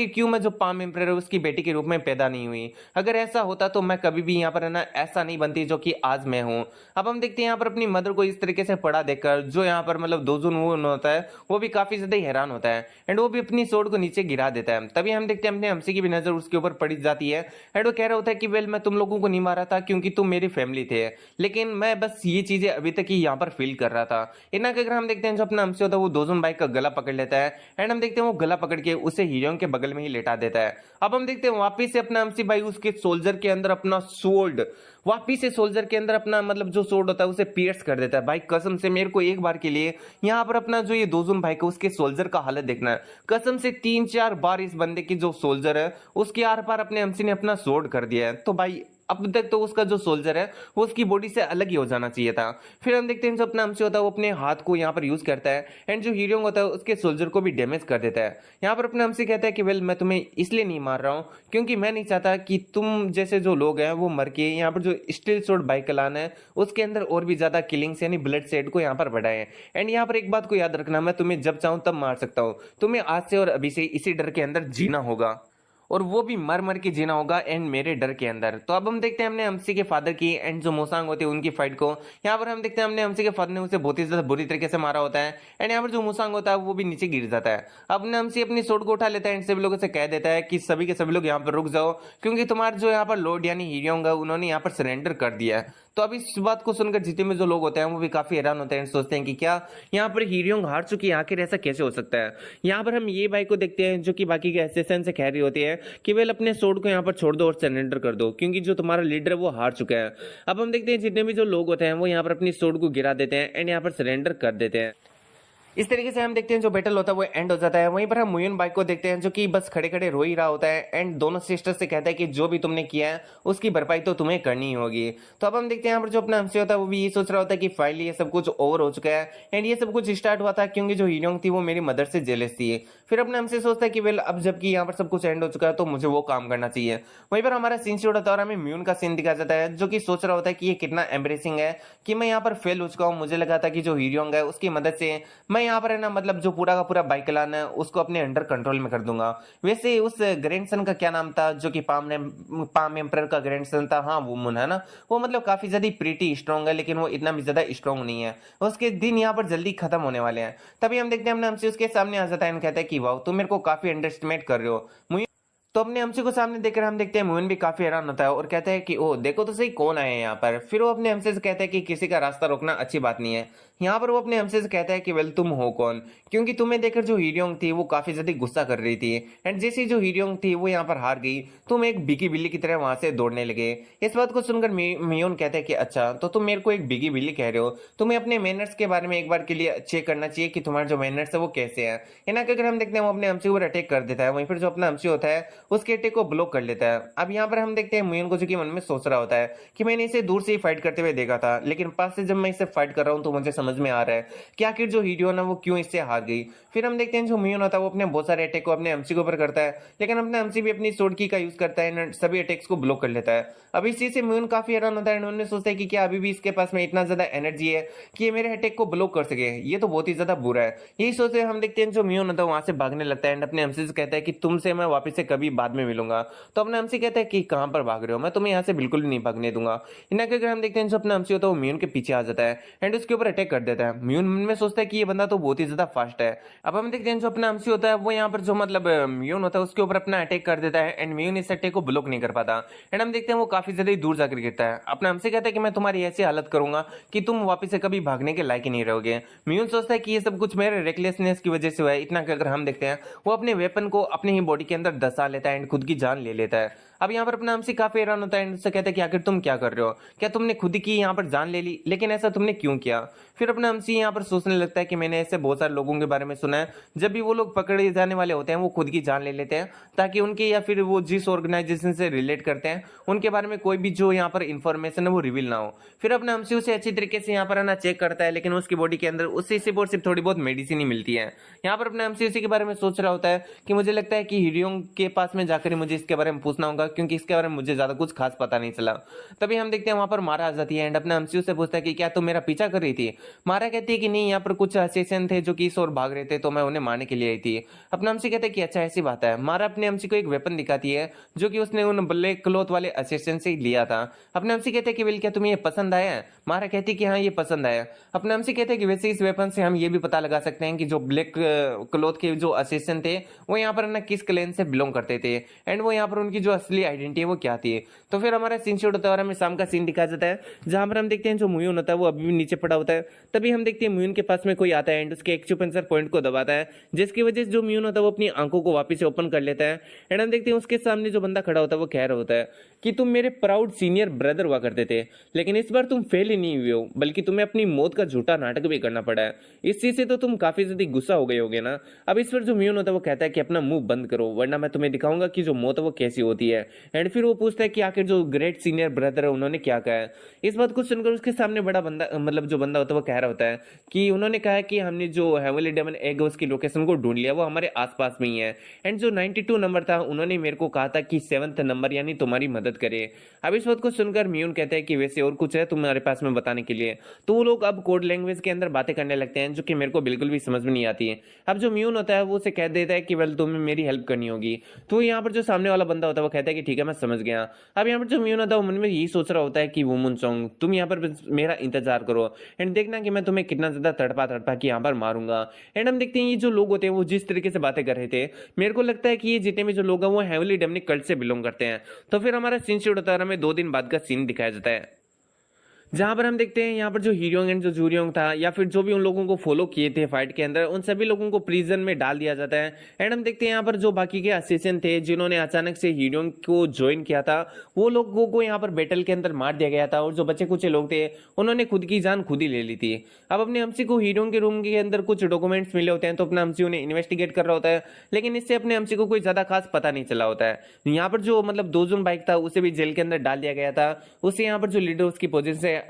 क्यों मैं जो पाम एम्परर है उसकी बेटी के रूप में पैदा नहीं हुई। अगर ऐसा होता तो मैं कभी भी यहाँ पर है ना ऐसा नहीं बनती जो कि आज मैं हूँ। अब हम देखते हैं यहाँ पर अपनी मदर को इस तरीके से पड़ा देखकर जो यहाँ पर मतलब दोजुन वो होता है वो भी काफी ज्यादा हैरान होता है एंड वो भी अपनी सोर्ड को नीचे गिरा देता है। तभी हम देखते हैं अपने एमसी की भी नजर उसके ऊपर पड़ी जाती है एंड वो कह रहा होता है कि वेल मैं तुम लोगों को नहीं मारा था क्योंकि तुम मेरी फैमिली थे, लेकिन मैं बस ये चीजें अभी तक ही यहाँ पर फील कर रहा था। इतना अगर हम देखते हैं जो अपना एमसी होता है वो दोजुन भाई का गला पकड़ लेता है एंड हम देखते हैं वो गला पकड़ के उसे हीरोइन के बगल में ही लेटा देता है। अब हम देखते हैं वापिस से अपना एमसी भाई उसके सोल्जर के अंदर अपना सोल्ड वापिस से सोल्जर के अंदर अपना मतलब जो सोर्ड होता है उसे पियर्स कर देता है। भाई कसम से मेरे को एक बार के लिए यहाँ पर अपना जो ये दोजुन भाई का उसके सोल्जर का हालत देखना है। कसम से 3-4 बार इस बंदे की जो सोल्जर है उसके आर पार अपने एमसी ने अपना सोर्ड कर दिया है। तो भाई अब तक तो उसका जो सोल्जर है वो उसकी बॉडी से अलग ही हो जाना चाहिए था। फिर हम देखते हैं जो अपना अम्शी होता है वो अपने हाथ को यहाँ पर यूज करता है एंड जो हीरोइंग होता है उसके सोल्जर को भी डैमेज कर देता है। यहाँ पर अपना अम्शी कहता है कि वेल मैं तुम्हें इसलिए नहीं मार रहा हूँ क्योंकि मैं नहीं चाहता कि तुम जैसे जो लोग हैं वो मर के यहाँ पर जो स्टील स्वॉर्ड बाइकलान है उसके अंदर और भी ज्यादा किलिंग्स यानी ब्लड शेड को यहाँ पर बढ़ाए। एंड यहाँ पर एक बात को याद रखना, मैं तुम्हें जब चाहूं तब मार सकता हूँ, तुम्हें आज से और अभी से इसी डर के अंदर जीना होगा और वो भी मर मर के जीना होगा एंड मेरे डर के अंदर। तो अब हम देखते हैं हमने अम्सी के फादर की एंड जो मोसांग होते हैं उनकी फाइट को। यहाँ पर हम देखते हैं हमने अम्सी के फादर ने उसे बहुत ही ज्यादा बुरी तरीके से मारा होता है एंड यहाँ पर जो मोसांग होता है वो भी नीचे गिर जाता है। अब हमने अम्सी अपनी सोट को उठा लेता है एंड सभी लोगों से कह देता है कि सभी के सभी लोग यहाँ पर रुक जाओ क्योंकि तुम्हारे जो यहाँ पर लॉर्ड यानी हीरोइंग है उन्होंने यहाँ पर सरेंडर कर दिया है। तो अब इस बात को सुनकर जितने में जो लोग होते हैं वो भी काफी हैरान होते हैं, सोचते हैं कि क्या यहाँ पर हीरोइंग हार चुकी है, आखिर ऐसा कैसे हो सकता है। यहाँ पर हम ये भाई को देखते हैं जो कि बाकी के एसेसन से कह रही होती है कि वेल अपने सोड को यहाँ पर छोड़ दो और सरेंडर कर दो क्योंकि जो तुम्हारा लीडर है वो हार चुका है। अब हम देखते हैं जितने भी जो लोग होते हैं वो यहाँ पर अपनी सोड को गिरा देते हैं एंड यहाँ पर सरेंडर कर देते हैं। इस तरीके से हम देखते हैं जो बैटल होता है वो एंड हो जाता है। वहीं पर हम मुयुन बाइक को देखते हैं जो कि बस खड़े खड़े रो ही रहा होता है एंड दोनों सिस्टर से कहता है कि जो भी तुमने किया है उसकी भरपाई तो तुम्हें करनी ही होगी। तो अब हम देखते हैं यहाँ पर जो अपना हमसे होता है वो भी ये सोच रहा होता है कि फाइनली ये सब कुछ ओवर हो चुका है एंड ये सब कुछ स्टार्ट हुआ था क्योंकि जो हीरोइंग थी वो मेरी मदर से जेलस थी। फिर अपने हमसे सोचता है कि वेल अब जबकि यहाँ पर सब कुछ एंड हो चुका है तो मुझे वो काम करना चाहिए। वहीं पर हमारा सीन शूट होता है और हमें म्यून का सीन दिखाया जाता है जो कि सोच रहा होता है कि ये कितना एम्ब्रेसिंग है कि मैं यहाँ पर फेल हो चुका हूँ। मुझे लगा था कि जो हीरोइंग है उसकी मदद से मैं यहाँ पर है ना मतलब जो पूरा का पूरा बाइकलान है उसको अपने अंडर कंट्रोल में कर दूंगा। वैसे उस ग्रैंडसन का क्या नाम था जो कि पाम एम्परर का ग्रैंडसन था, हाँ वो मुन है ना, वो मतलब काफी ज्यादा प्रीटी स्ट्रॉन्ग है लेकिन वो इतना भी ज्यादा स्ट्रॉन्ग नहीं है। उसके दिन यहाँ पर जल्दी खत्म होने वाले हैं। तभी हम देखते हैं हमने हमसे उसके सामने आ जाता है कहता है कि वाह तुम मेरे को काफी अंडरस्टिमेट कर रहे हो। तो अपने हमसे को सामने देखकर हम देखते हैं मोहन भी काफी हैरान होता है और कहता है कि ओ देखो तो सही कौन आए हैं यहाँ पर। फिर वो अपने हमसे से कहता है कि किसी का रास्ता रोकना अच्छी बात नहीं है। यहाँ पर वो अपने हमसे से कहता है कि वेल तुम हो कौन, क्योंकि तुम्हें देखकर जो हीरोइंग थी वो काफी ज्यादा गुस्सा कर रही थी एंड जैसी जो हीरोइंग थी वो यहाँ पर हार गई तुम एक बिगी बिल्ली की तरह वहां से दौड़ने लगे। इस बात को सुनकर मियोन कहता है कि अच्छा तो तुम मेरे को एक बिगी बिल्ली कह रहे हो, तुम्हें अपने मैनर्स के बारे में एक बार के लिए चेक करना चाहिए कि तुम्हारे जो मैनर्स है वो कैसे है। इन्हें अगर हम देखते हैं वो अपने हमसे ऊपर अटैक कर देता है। वहीं पर जो अपना हमसे होता है उसके अटैक को ब्लॉक कर लेता है। अब यहाँ पर हम देखते हैं मियोन को जो कि मन में सोच रहा होता है कि मैंने इसे दूर से ही फाइट करते हुए देखा था लेकिन पास से जब मैं इसे फाइट कर रहा हूँ तो मुझे समझ में आ रहा है कि आखिर जो हीरो ना वो क्यों इससे हार गई। फिर हम देखते हैं जो मियोन होता है वो अपने बहुत सारे अटैक को अपने एमसी के ऊपर करता है लेकिन अपने एमसी भी अपनी सोड की का यूज करता है सभी अटैक्स को ब्लॉक कर लेता है। अब इस चीज से मियोन काफी हैरान होता है। उन्होंने सोचता है कि क्या अभी भी इसके पास में इतना ज्यादा एनर्जी है कि ये मेरे अटैक को ब्लॉक कर सके, ये तो बहुत ही ज्यादा बुरा है। यही सोचते हम देखते हैं जो मियोन होता है वहां से भागने लगता है एंड अपने एमसी से कहता है कि तुमसे मैं वापस से कभी बाद में मिलूंगा। तो अपने एमसी कहता है कि कहां पर भाग रहे हो, मैं तुम्हें यहाँ से बिल्कुल भी नहीं भागने दूंगा। इन्हें अगर हम देखते हैं जो अपना एमसी होता है वो मियोन के पीछे आ जाता है एंड उसके ऊपर अटैक कर देता है। मियोन मन में सोचता है कि ये बंदा तो बहुत ही ज्यादा फास्ट है। अब हम देखते हैं जो अपना एमसी होता है वो यहाँ पर जो मतलब मियोन होता है उसके ऊपर अपना अटैक कर देता है एंड मियोन इस अटैक को ब्लॉक नहीं कर पाता एंड हम देखते हैं वो काफी ज्यादा दूर जाकर गिरता है। अपना हमसे कहता है कि मैं तुम्हारी ऐसी हालत करूंगा कि तुम वापस से कभी भागने के लायक ही नहीं रहोगे। मियोन सोचता है कि ये सब कुछ मेरे रेकलेसनेस की वजह से हुआ है। इतना अगर हम देखते हैं वो अपने वेपन को अपने ही बॉडी के अंदर दसा लेता है एंड खुद की जान ले लेता है। अब यहाँ पर अपना हमसे काफी हैरान होता है एंड उससे कहता है कि आखिर तुम क्या कर रहे हो, क्या तुमने खुद की यहाँ पर जान ले ली, लेकिन ऐसा तुमने क्यों किया। फिर अपना हमसे यहाँ पर सोचने लगता है कि मैंने ऐसे बहुत सारे लोगों के बारे में सुना है जब भी वो लोग पकड़े जाने वाले होते हैं वो खुद की जान ले लेते हैं ताकि उनके या फिर वो जिस ऑर्गेनाइजेशन से रिलेट करते हैं उनके बारे में कोई भी जो यहाँ पर इंफॉर्मेशन है वो रिवील ना हो। फिर अपना हमसे उसे अच्छी तरीके से यहाँ पर आना चेक करता है लेकिन उसकी बॉडी के अंदर उससे सिर्फ और सिर्फ थोड़ी बहुत मेडिसिन ही मिलती है। यहाँ पर अपने हमसे उसी के बारे में सोच रहा होता है कि मुझे लगता है कि हीरोइंग के पास में जाकर मुझे इसके बारे में पूछना होगा क्योंकि इसके बारे में मुझे ज्यादा कुछ खास पता नहीं चला। तभी हम देखते हैं वहां पर मारा आ जाती है एंड अपने हमसे से पूछता है कि क्या तुम मेरा पीछा कर रही थी। मारा कहती है कि नहीं, यहाँ पर कुछ असिस्टेंट थे जो कि इस ओर भाग रहे थे तो मैं उन्हें मारने के लिए आई थी। अपना हमसे कहता है कि अच्छा ऐसी बात है। मारा अपने हमसे को एक वेपन दिखाती है जो कि उसने उन ब्लैक क्लॉथ वाले असिस्टेंट से लिया था। अपने हमसे कहते हैं कि विल क्या तुम्हें ये पसंद आया है। मारा कहती है कि हाँ ये पसंद आया। अपने हमसे कहते हैं कि वैसे इस वेपन से हम ये भी पता लगा सकते हैं कि जो ब्लैक क्लॉथ के जो असिस्टेंट थे वो यहाँ पर ना किस क्लैन से बिलोंग करते थे एंड वो यहाँ पर उनकी जो असली आइडेंटिटी है वो क्या थी। तो फिर हमारा सीन शूट होता है और हमें शाम का सीन दिखाया जाता है जहां पर हम देखते हैं जो मुयून होता है वो अभी भी नीचे पड़ा होता है। तभी हम देखते हैं म्यून के पास में कोई आता है एंड उसके एक्यूपेंसर पॉइंट को दबाता है जिसकी वजह से जो म्यून होता है वो अपनी आंखों को वापस से ओपन कर लेता है एंड हम देखते हैं उसके सामने जो बंदा खड़ा होता है वो कह रहा होता है कि तुम मेरे प्राउड सीनियर ब्रदर हुआ करते थे लेकिन इस बार तुम फेल ही नहीं हुए हो बल्कि तुम्हें अपनी मौत का झूठा नाटक भी करना पड़ा है। इस चीज से तो तुम काफी ज्यादा गुस्सा हो गए होगे ना। अब इस पर जो म्यून होता है वो कहता है कि अपना मुंह बंद करो वरना मैं तुम्हें दिखाऊं दिखाऊंगा कि जो मौत है वो कैसी होती है। एंड फिर वो पूछता है कि आखिर जो ग्रेट सीनियर ब्रदर है उन्होंने क्या कहा है। इस बात को सुनकर उसके सामने बड़ा बंदा मतलब जो बंदा होता है वो कह रहा होता है कि उन्होंने कहा है कि हमने जो हेवनली डेमन एग उसकी लोकेशन को ढूंढ लिया, वो हमारे आसपास में ही है। एंड जो 92 नंबर था उन्होंने मेरे को कहा था कि 7th नंबर यानी तुम्हारी मदद करे। अब इस बात को सुनकर म्यून कहते हैं कि वैसे और कुछ है तुम्हारे पास में बताने के लिए। तो वो लोग अब कोड लैंग्वेज के अंदर बातें करने लगते हैं जो कि मेरे को बिल्कुल भी समझ में नहीं आती है। अब जो म्यून होता है वो उसे कह देता है कि वेल तुम्हें मेरी हेल्प करनी होगी। तो यहाँ पर जो सामने वाला बंदा होता है वो कहता है कि ठीक है मैं समझ गया। अब यहाँ पर जो म्यून होता है वो मन में यही सोच रहा होता है कि वुमन सॉन्ग तुम यहाँ पर बस मेरा इंतजार करो एंड देखना कि मैं तुम्हें कितना ज्यादा तड़पा तड़पा के यहाँ पर मारूंगा। एंड हम देखते हैं ये जो लोग होते हैं वो जिस तरीके से बातें कर रहे थे, मेरे को लगता है कि ये जितने भी जो लोग हैं वो हेवनली डेमनिक कल्ट से बिलोंग करते हैं। तो फिर हमारा सीन शूट होता है, हमें 2 दिन बाद का सीन दिखाया जाता है जहां पर हम देखते हैं यहाँ पर जो हीरोंग एंड जो जूरियोंग था या फिर जो भी उन लोगों को फॉलो किए थे फाइट के अंदर, उन सभी लोगों को प्रिजन में डाल दिया जाता है। एंड हम देखते हैं यहाँ पर जो बाकी के असिस्टेंट थे जिन्होंने अचानक से हीरोंग को ज्वाइन किया था, वो लोगों को यहाँ पर बैटल के अंदर मार दिया गया था और जो बच्चे कुछ लोग थे उन्होंने खुद की जान खुद ही ले ली थी। अब अपने हमसी को हीरोंग के रूम के अंदर कुछ डॉक्यूमेंट्स मिले होते हैं तो अपना हमसी उन्हें इन्वेस्टिगेट कर रहा होता है, लेकिन इससे अपने हमसी को कोई ज्यादा खास पता नहीं चला होता है। यहाँ पर जो मतलब दोजुन बाइक था उसे भी जेल के अंदर डाल दिया गया था, उसे यहाँ पर जो लीडर उसकी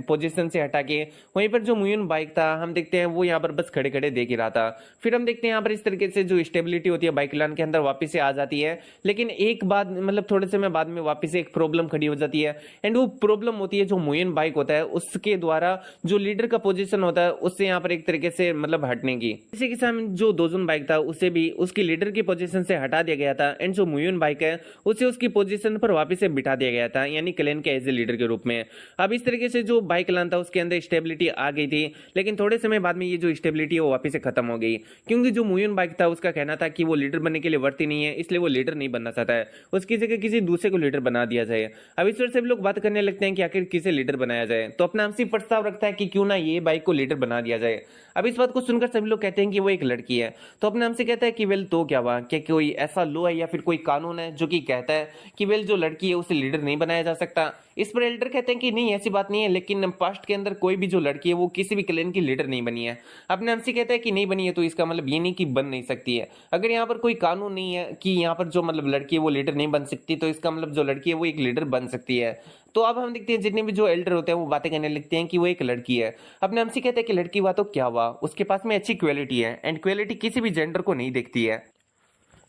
पोजीशन से हटा के वहीं पर जो मुयुन बाइक था हम देखते हैं वो यहाँ पर बस खड़े खड़े देख ही रहा था। फिर हम देखते हैं यहाँ पर इस तरीके से जो स्टेबिलिटी होती है बाइक लाइन के अंदर वापस से आ जाती है, लेकिन एक बाद मतलब थोड़े समय बाद में वापस से एक प्रॉब्लम खड़ी हो जाती है। एंड वो प्रॉब्लम होती है जो मुयुन बाइक होता है उसके द्वारा जो लीडर का पोजीशन होता है उससे यहाँ पर एक तरीके से मतलब हटने की, इसी के साथ जो दोजुन बाइक था उसे भी उसकी लीडर की पोजीशन से हटा दिया गया था। एंड जो मुयुन बाइक है उसे उसकी पोजीशन पर वापस से बिठा दिया गया था यानी क्लैन के एज ए लीडर के रूप में। अब इस तरीके से जो बाइक लाइन था उसके अंदर स्टेबिलिटी आ गई थी, लेकिन थोड़े समय बाद में ये जो स्टेबिलिटी है वो वापस से खत्म हो गई, क्योंकि जो मुयुन बाइक था उसका कहना था कि वो लीडर बनने के लिए वर्ती नहीं है, इसलिए वो लीडर नहीं बनना चाहता है, उसकी जगह किसी दूसरे को लीडर बना दिया जाए। अब इस पर सभी लोग बात करने लगते हैं कि आखिर किसे लीडर बनाया जाए, तो अपना हमसी प्रस्ताव रखता है कि क्यों ना ये बाइक को लीडर बना दिया जाए। अब इस बात को सुनकर सभी लोग कहते हैं कि वो एक लड़की है, तो अपने हमसे कहता है कि वेल तो क्या हुआ, क्या कोई ऐसा लॉ है या फिर कोई कानून है जो कि कहता है कि वेल जो लड़की है उसे लीडर नहीं बनाया जा सकता। इस पर एल्डर कहते हैं कि नहीं ऐसी बात नहीं है, लेकिन पास्ट के अंदर कोई भी जो लड़की है वो किसी भी क्लैन की लीडर नहीं बनी है। अपने हमसे कहता है कि नहीं बनी है तो इसका मतलब ये नहीं कि बन नहीं सकती है। अगर यहाँ पर कोई कानून नहीं है कि यहाँ पर जो मतलब लड़की है वो लीडर नहीं बन सकती, तो इसका मतलब जो लड़की है वो एक लीडर बन सकती है। तो अब हम देखते हैं जितने भी जो एल्डर होते हैं वो बातें करने लगते हैं कि वो एक लड़की है। अपने हमसे कहते हैं कि लड़की हुआ तो क्या हुआ, उसके पास में अच्छी क्वालिटी है एंड क्वालिटी किसी भी जेंडर को नहीं देखती है।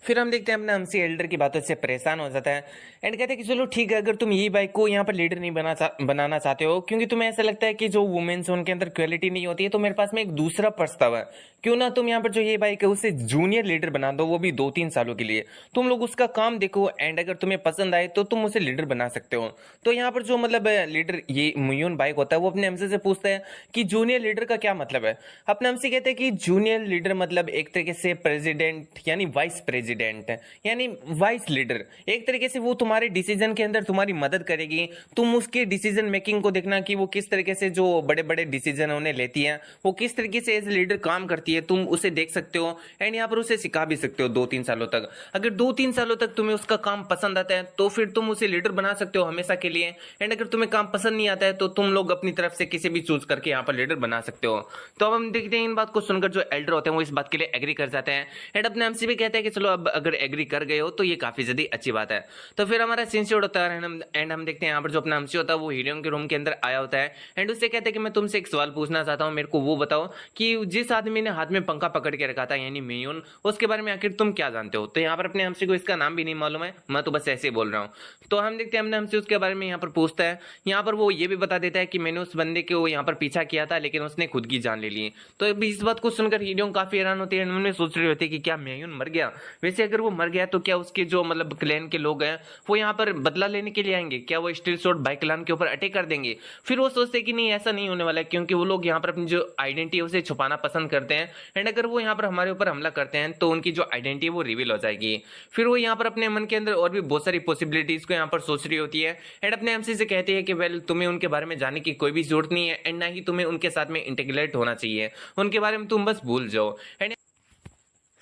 फिर हम देखते हैं अपना हमसी एल्डर की बातों से परेशान हो जाता है एंड कहते हैं कि चलो ठीक है, अगर तुम ये बाइक को यहाँ पर लीडर नहीं बनाना चाहते हो क्योंकि तुम्हें ऐसा लगता है कि जो वुमेन्स उनके अंदर क्वालिटी नहीं होती है, तो मेरे पास में एक दूसरा प्रस्ताव है, क्यों ना तुम यहाँ पर जो ये बाइक है उसे जूनियर लीडर बना दो, वो भी 2-3 सालों के लिए। तुम लोग उसका काम देखो एंड अगर तुम्हें पसंद आए तो तुम उसे लीडर बना सकते हो। तो यहाँ पर जो मतलब लीडर ये मुयुन बाइक होता है वो अपने हमसे से पूछता है कि जूनियर लीडर का क्या मतलब है। अपने हमसे कहते हैं कि जूनियर लीडर मतलब एक तरीके से प्रेसिडेंट यानी वाइस प्रेसिडेंट यानी वाइस लीडर, एक तरीके से वो तुम्हारे डिसीजन के अंदर तुम्हारी मदद करेगी। तुम उसके डिसीजन मेकिंग को देखना कि वो किस तरीके से जो बड़े बड़े डिसीजन उन्हें लेती है, वो किस तरीके से एज लीडर काम करती है, तुम उसे देख सकते हो एंड यहाँ पर उसे सिखा भी सकते हो 2-3 सालों तक। अगर 2-3 सालों तक तुम्हें उसका काम पसंद आता है तो फिर तुम उसे लीडर बना सकते हो हमेशा के लिए। एंड अगर तुम्हें काम पसंद नहीं आता है तो तुम लोग अपनी तरफ से किसी भी चूज करके यहाँ पर लीडर बना सकते हो। तो अब हम देखते हैं इन बात को सुनकर जो एल्डर होते हैं वो इस बात के लिए एग्री कर जाते हैं एंड अपने हमसे भी कहते हैं कि चलो अब अगर एग्री कर गए हो तो ये काफी ज्यादा अच्छी बात है। तो फिर हमारा सीन शूट होता है एंड हम देखते हैं यहाँ पर जो अपना हमसी होता है वो हीरोइन के रूम के अंदर आया होता है एंड उससे कहते हैं कि मैं तुमसे एक सवाल पूछना चाहता हूँ, मेरे को वो बताओ कि जिस आदमी ने हाथ में पंखा पकड़ के रखा था यानी मेयुन, उसके बारे में आखिर तुम क्या जानते हो। तो यहाँ पर अपने हमसी को इसका नाम भी नहीं मालूम है, मैं तो बस ऐसे ही बोल रहा हूँ। तो हम देखते हैं अपने हमसी उसके बारे में यहाँ पर पूछता है, यहाँ पर वो ये भी बता देता है कि मैंने उस बंदे को यहाँ पर पीछा किया था लेकिन उसने खुद की जान ले ली। तो इस बात को सुनकर हीरोइन काफी हैरान होती है, उन्होंने सोच रही होती है कि क्या मेयुन मर गया। वैसे अगर वो मर गया तो क्या उसके जो मतलब क्लैन के लोग हैं वो यहाँ पर बदला लेने के लिए आएंगे, क्या वो स्टील शॉट बाइक क्लैन के ऊपर अटैक कर देंगे। फिर वो सोचते हैं कि नहीं ऐसा नहीं होने वाला है, क्योंकि वो लोग यहाँ पर अपनी जो आइडेंटिटी है उसे छुपाना पसंद करते हैं एंड अगर वो यहाँ पर हमारे ऊपर हमला करते हैं तो उनकी जो आइडेंटिटी है वो रिवील हो जाएगी। फिर वो यहाँ पर अपने मन के अंदर और भी बहुत सारी पॉसिबिलिटीज को यहाँ पर सोच रही होती है एंड अपने हमसे से कहती है कि वेल तुम्हें उनके बारे में जानने की कोई भी जरूरत नहीं है एंड ना ही तुम्हें उनके साथ में इंटीग्रेट होना चाहिए, उनके बारे में तुम बस भूल जाओ। एंड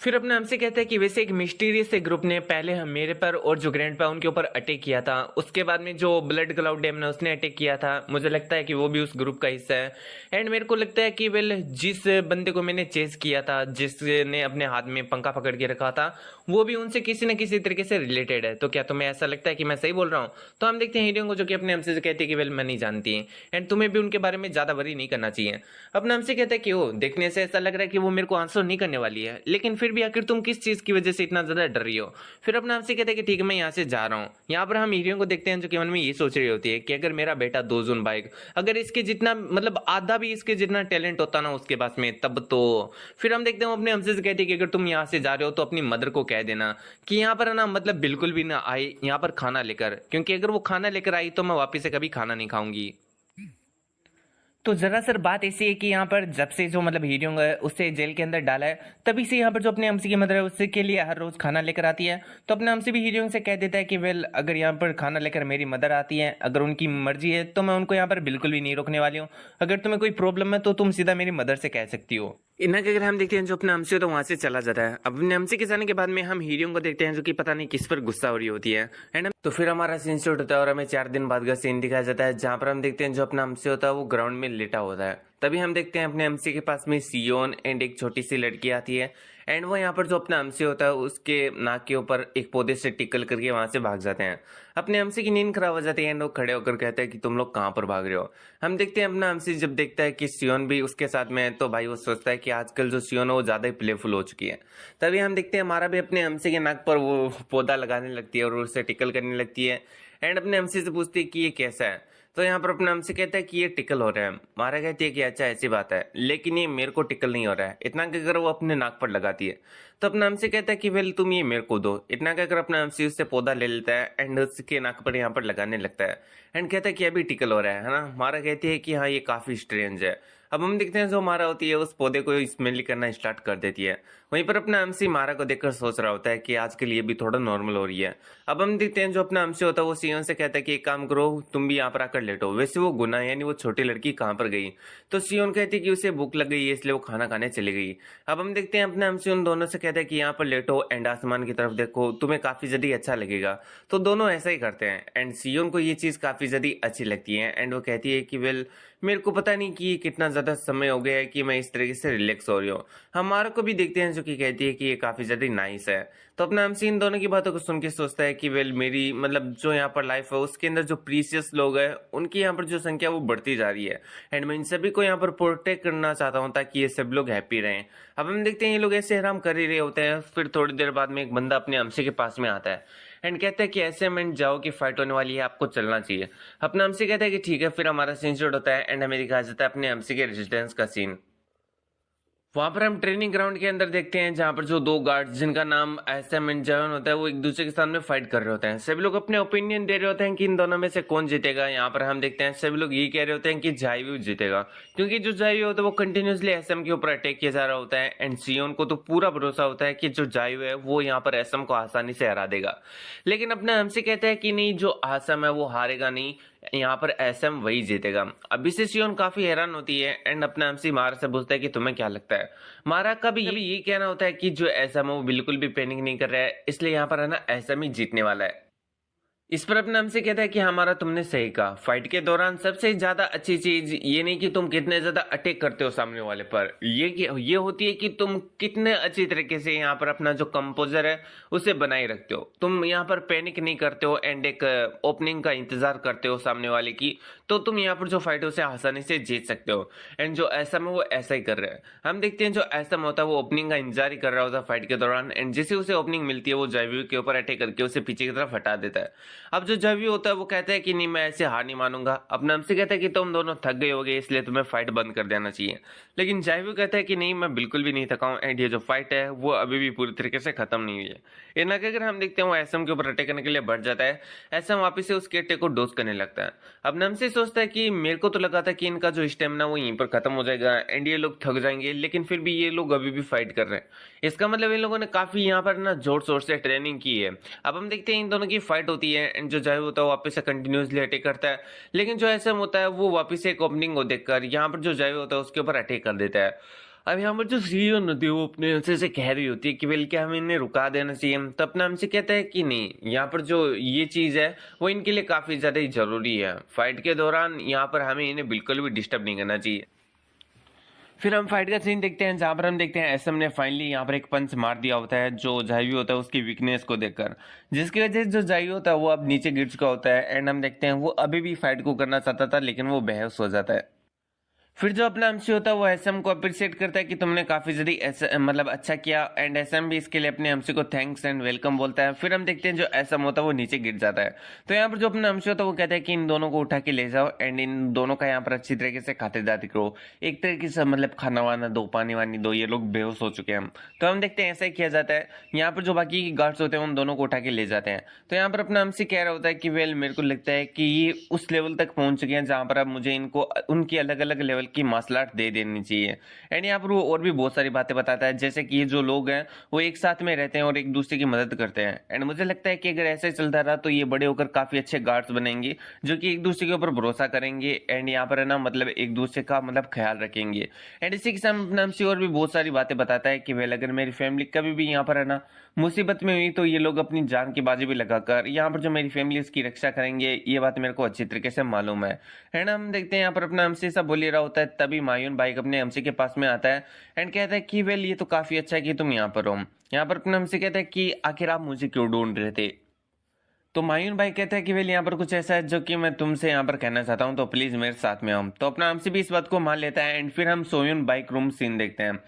फिर अपने हमसे कहता है कि वैसे एक मिस्टीरियस से ग्रुप ने पहले हम मेरे पर और जो ग्रैंडपा उनके ऊपर अटैक किया था, उसके बाद में जो ब्लड क्लाउड डैम ने उसने अटैक किया था, मुझे लगता है कि वो भी उस ग्रुप का हिस्सा है। एंड मेरे को लगता है कि वेल जिस बंदे को मैंने चेस किया था, जिसने अपने हाथ में पंखा पकड़ के रखा था, वो भी उनसे किसी न किसी तरीके से रिलेटेड है। तो क्या तुम्हें ऐसा लगता है कि मैं सही बोल रहा हूँ? तो हम देखते हैं हीरोइन को जो कि अपने हमसे कहती है कि वेल मैं नहीं जानती एंड तुम्हें भी उनके बारे में ज्यादा वरी नहीं करना चाहिए। अपने हमसे कहता है कि वो देखने से ऐसा लग रहा है कि वो मेरे को आंसर नहीं करने वाली है, लेकिन फिर भी आखिर तुम किस चीज की वजह से इतना ज्यादा डर रही हो? फिर अपने हमसे कहते हैं कि ठीक है मैं यहाँ से जा रहा हूँ। यहाँ पर हम हीरोइन को देखते हैं जो कि मन में ये सोच रही होती है कि अगर मेरा बेटा दोजुन बाइक, अगर इसके जितना मतलब आधा भी इसके जितना टैलेंट होता ना उसके पास में, तब तो। फिर हम देखते हैं अपने हमसे से कहती है कि अगर तुम यहाँ से जा रहे हो तो अपनी मदर को कह देना कि यहाँ पर ना मतलब बिल्कुल भी ना आए यहाँ पर खाना लेकर, क्योंकि अगर वो खाना लेकर आई तो मैं वापिस से कभी खाना नहीं खाऊंगी। तो जरा सर बात ऐसी है कि यहाँ पर जब से जो मतलब हीरोइन है उससे जेल के अंदर डाला है, तभी से यहाँ पर जो अपने हमसे की मदर है उससे के लिए हर रोज खाना लेकर आती है। तो अपने हमसे भी हीरोइन से कह देता है कि वेल अगर यहाँ पर खाना लेकर मेरी मदर आती है, अगर उनकी मर्जी है तो मैं उनको यहाँ पर बिल्कुल भी नहीं रोकने वाली हूँ। अगर तुम्हें कोई प्रॉब्लम है तो तुम सीधा मेरी मदर से कह सकती हो। इन्ना के अगर हम देखते हैं जो अपने हमसे तो वहां से चला जाता है। अब अपने हमसे के जाने के बाद में हम हीरोइन को देखते हैं जो कि पता नहीं किस पर गुस्सा हो रही होती है। एंड तो फिर हमारा सीन शूट होता है और हमें 4 दिन बाद का सीन दिखाया जाता है जहां पर हम देखते हैं जो अपना हमसे होता है वो ग्राउंड में लेटा होता है। तभी हम देखते हैं अपने हमसे के पास में सियोन एंड एक छोटी सी लड़की आती है एंड वो यहाँ पर जो अपना हमसे होता है उसके नाक के ऊपर एक पौधे से टिकल करके वहां से भाग जाते हैं। अपने हमसे की नींद खराब हो जाती है एंड वो खड़े होकर कहते हैं कि तुम लोग कहाँ पर भाग रहे हो। हम देखते हैं अपना हमसे जब देखता है कि सियोन भी उसके साथ में है तो भाई वो सोचता है कि आजकल जो सियोन है वो ज्यादा ही प्लेफुल हो चुकी है। तभी हम देखते हैं हमारा भी अपने हमसे के नाक पर वो पौधा लगाने लगती है और उससे टिकल करने लगती है एंड अपने हमसे से पूछती है कि ये कैसा है। तो यहाँ पर अपने हमसे कहता है कि ये टिकल हो रहा है। मारा कहती है कि अच्छा ऐसी बात है, लेकिन ये मेरे को टिकल नहीं हो रहा है। इतना कहकर वो अपने नाक पर लगाती है। तो अपने हमसे कहता है कि वेल तुम ये मेरे को दो। इतना कहकर अपने हमसे उससे पौधा ले लेता है एंड उसके नाक पर यहाँ पर लगाने लगता है एंड कहता है कि अभी टिकल हो रहा है ना। मारा कहती है कि हाँ ये काफी स्ट्रेंज है। अब हम देखते हैं जो मारा होती है उस पौधे को स्मेल करना स्टार्ट कर देती है। वहीं पर अपना हमसे मारा को देखकर सोच रहा होता है कि आजकल ये भी थोड़ा नॉर्मल हो रही है। अब हम देखते हैं जो अपना हमसे होता है वो सियोन से कहता है कि एक काम करो तुम भी यहाँ पर आकर लेटो। वैसे वो गुना यानी वो छोटी लड़की कहाँ पर गई? तो सियोन कहती है कि उसे भूख लग गई है इसलिए वो खाना खाने चली गई। अब हम देखते हैं अपने हमसे उन दोनों से कहता है कि यहाँ पर लेटो एंड आसमान की तरफ देखो, तुम्हें काफी ज्यादा अच्छा लगेगा। तो दोनों ऐसा ही करते हैं एंड सियोन को ये चीज काफी ज्यादा अच्छी लगती है एंड वो कहती है कि वेल मेरे को पता नहीं कि कितना ज्यादा समय हो गया है कि मैं इस तरीके से रिलैक्स हो रही हूँ। हमारा को भी देखते हैं जो कि कहती है कि ये काफी ज्यादा नाइस है। तो अपना हमसे इन दोनों की बातों को सुन के सोचता है कि वेल मेरी मतलब जो यहाँ पर लाइफ है उसके अंदर जो प्रीसियस लोग हैं उनकी यहाँ पर जो संख्या वो बढ़ती जा रही है एंड मैं इन सभी को यहाँ पर प्रोटेक्ट करना चाहता हूँ ताकि ये सब लोग हैप्पी रहें। अब हम देखते हैं ये लोग ऐसे आराम कर ही रहे होते हैं। फिर थोड़ी देर बाद में एक बंदा अपने हमसे के पास में आता है एंड कहता है कि ऐसे में जाओ कि फाइट होने वाली है, आपको चलना चाहिए। अपना हमसे कहता है कि ठीक है। फिर हमारा सीन शूट होता है एंड हमें दिखाया जाता है अपने हमसे के रेजिडेंस का सीन। वहां पर हम ट्रेनिंग ग्राउंड के अंदर देखते हैं जहां पर जो 2 गार्ड्स जिनका नाम एसएम एंड जयन होता है वो एक दूसरे के सामने फाइट कर रहे होते हैं। सभी लोग अपने ओपिनियन दे रहे होते हैं कि इन दोनों में से कौन जीतेगा। यहाँ पर हम देखते हैं सभी लोग ये कह रहे होते हैं कि जाइव्यू जीतेगा, क्योंकि जो जाइव्यू होता है वो कंटिन्यूसली एसएम के ऊपर अटैक किया जा रहा होता है एंड सियोन को तो पूरा भरोसा होता है कि जो जाइव्यू है वो यहाँ पर एसएम को आसानी से हरा देगा। लेकिन अपने हमसे कहता है कि नहीं, जो आसम है वो हारेगा नहीं, यहाँ पर एसएम वही जीतेगा। अभी से सियोन काफी हैरान होती है एंड अपने हमसे मारा से पूछता है कि तुम्हें क्या लगता है। मारा का भी ये कहना होता है कि जो एसएम है वो बिल्कुल भी पैनिक नहीं कर रहा है, इसलिए यहाँ पर है ना एसएम ही जीतने वाला है। इस पर अपने हमसे कहता है कि हमारा तुमने सही कहा। फाइट के दौरान सबसे ज्यादा अच्छी चीज ये नहीं कि तुम कितने ज्यादा अटैक करते हो सामने वाले पर, ये होती है कि तुम कितने अच्छी तरीके से यहाँ पर अपना जो कंपोजर है उसे बनाए रखते हो। तुम यहाँ पर पैनिक नहीं करते हो एंड एक ओपनिंग का इंतजार करते हो सामने वाले की, तो तुम यहाँ पर जो फाइट है उसे आसानी से जीत सकते हो। एंड जो एसएम है वो ऐसा ही कर रहा है। हम देखते हैं जो एसएम होता है वो ओपनिंग का इंतजार ही कर रहा होता है फाइट के दौरान एंड जैसे उसे ओपनिंग मिलती है वो जाइव्यू के ऊपर अटैक करके उसे पीछे की तरफ हटा देता है। अब जो जाइव्यू होता है वो कहता है कि नहीं मैं ऐसे हार नहीं मानूंगा। अपने हमसे कहता है कि तुम दोनों थक गए होगे इसलिए तुम्हें फाइट बंद कर देना चाहिए। लेकिन जाइव्यू कहता है कि नहीं मैं बिल्कुल भी नहीं थका हूं एंड ये जो फाइट है वो अभी भी पूरी तरीके से खत्म नहीं हुई है। इतना कहकर हम देखते हैं वो एसएम के ऊपर अटैक करने के लिए बढ़ जाता है। एसएम वापिस से उसके अटैक को डोज करने लगता है। अपने हमसे सोचता है कि मेरे को तो लगा था कि इनका जो स्टेमिना वो यहीं पर खत्म हो जाएगा एंड ये लोग थक जाएंगे, लेकिन फिर भी ये लोग अभी भी फाइट कर रहे हैं। इसका मतलब इन लोगों ने काफी यहाँ पर ना जोर शोर से ट्रेनिंग की है। अब हम देखते हैं इन दोनों की फाइट होती है एंड जो जाइव्यू होता है वापस से कंटिन्यूसली अटैक करता है, लेकिन जो एसएम होता है वो वापस से एक ओपनिंग को देखकर यहाँ पर जो जाइव्यू होता है उसके ऊपर अटैक कर देता है। अब यहाँ पर जो सीईओ होती है वो अपने हमसे से कह रही होती है कि वेल क्या हमें इन्हें रुका देना चाहिए, तो अपना हमसे कहता है कि नहीं, यहाँ पर जो ये चीज़ है वो इनके लिए काफ़ी ज़्यादा ही ज़रूरी है। फाइट के दौरान यहाँ पर हमें इन्हें बिल्कुल भी डिस्टर्ब नहीं करना चाहिए। फिर हम फाइट का सीन देखते हैं जहाँ पर हम देखते हैं एसएम ने फाइनली यहाँ पर एक पंच मार दिया होता है जो जाइवी होता है उसकी वीकनेस को देखकर, जिसकी वजह से जो जाइवी होता है वो अब नीचे गिर चुका होता है। एंड हम देखते हैं वो अभी भी फाइट को करना चाहता था लेकिन वो बेहोश हो जाता है। फिर जो अपना एमसी होता है वो एसएम को अप्रिशिएट करता है कि तुमने काफी जल्दी मतलब अच्छा किया, एंड एसएम भी इसके लिए अपने एमसी को थैंक्स एंड वेलकम बोलता है। फिर हम देखते हैं जो एसएम होता है वो नीचे गिर जाता है। तो यहाँ पर जो अपना एमसी होता है वो कहता है कि इन दोनों को उठा के ले जाओ एंड इन दोनों का यहाँ पर अच्छी तरीके से खातिरदारी करो, एक तरीके से मतलब खाना वाना दो, पानी वानी दो, ये लोग बेहोश हो चुके हैं। तो हम देखते हैं ऐसा ही किया जाता है। यहाँ पर जो बाकी गार्ड्स होते हैं उन दोनों को उठा के ले जाते हैं। तो यहाँ पर अपना एमसी कह रहा होता है कि वेल मेरे को लगता है कि ये उस लेवल तक पहुंच चुके हैं जहां पर अब मुझे इनको उनकी अलग अलग लेवल की मार्शल आर्ट दे देनी चाहिए। एंड यहाँ पर वो और भी बहुत सारी बातें बताता है, जैसे कि ये जो लोग हैं वो एक साथ में रहते हैं और एक दूसरे की मदद करते हैं। एंड मुझे लगता है कि अगर ऐसे चलता रहा तो ये बड़े होकर काफी अच्छे गार्ड्स बनेंगे जो कि एक दूसरे के ऊपर भरोसा करेंगे एंड यहाँ पर है ना मतलब एक दूसरे का मतलब ख्याल रखेंगे। एंड इसी के साथ और भी बहुत सारी बातें बताता है कि वेल अगर मेरी फैमिली कभी भी यहाँ पर है ना मुसीबत में हुई तो ये लोग अपनी जान की बाजी भी लगाकर यहाँ पर जो मेरी फैमिली उसकी रक्षा करेंगे, ये बात मेरे को अच्छी तरीके से मालूम है। एंड हम देखते हैं यहाँ पर अपना एमसी सब बोल ही रहा होता है, तभी मायून बाइक अपने एमसी के पास में आता है एंड कहता है कि वेल ये तो काफी अच्छा है कि तुम यहाँ पर हो। यहाँ पर अपना एमसी कहता है कि आखिर आप मुझे क्यों ढूंढ रहे थे। तो मायून भाई कहता है कि वेल यहाँ पर कुछ ऐसा है जो कि मैं तुमसे यहाँ पर कहना चाहता हूँ, तो प्लीज मेरे साथ में आओ। तो अपना एमसी भी इस बात को मान लेता है एंड फिर हम सोयून बाइक रूम सीन देखते हैं।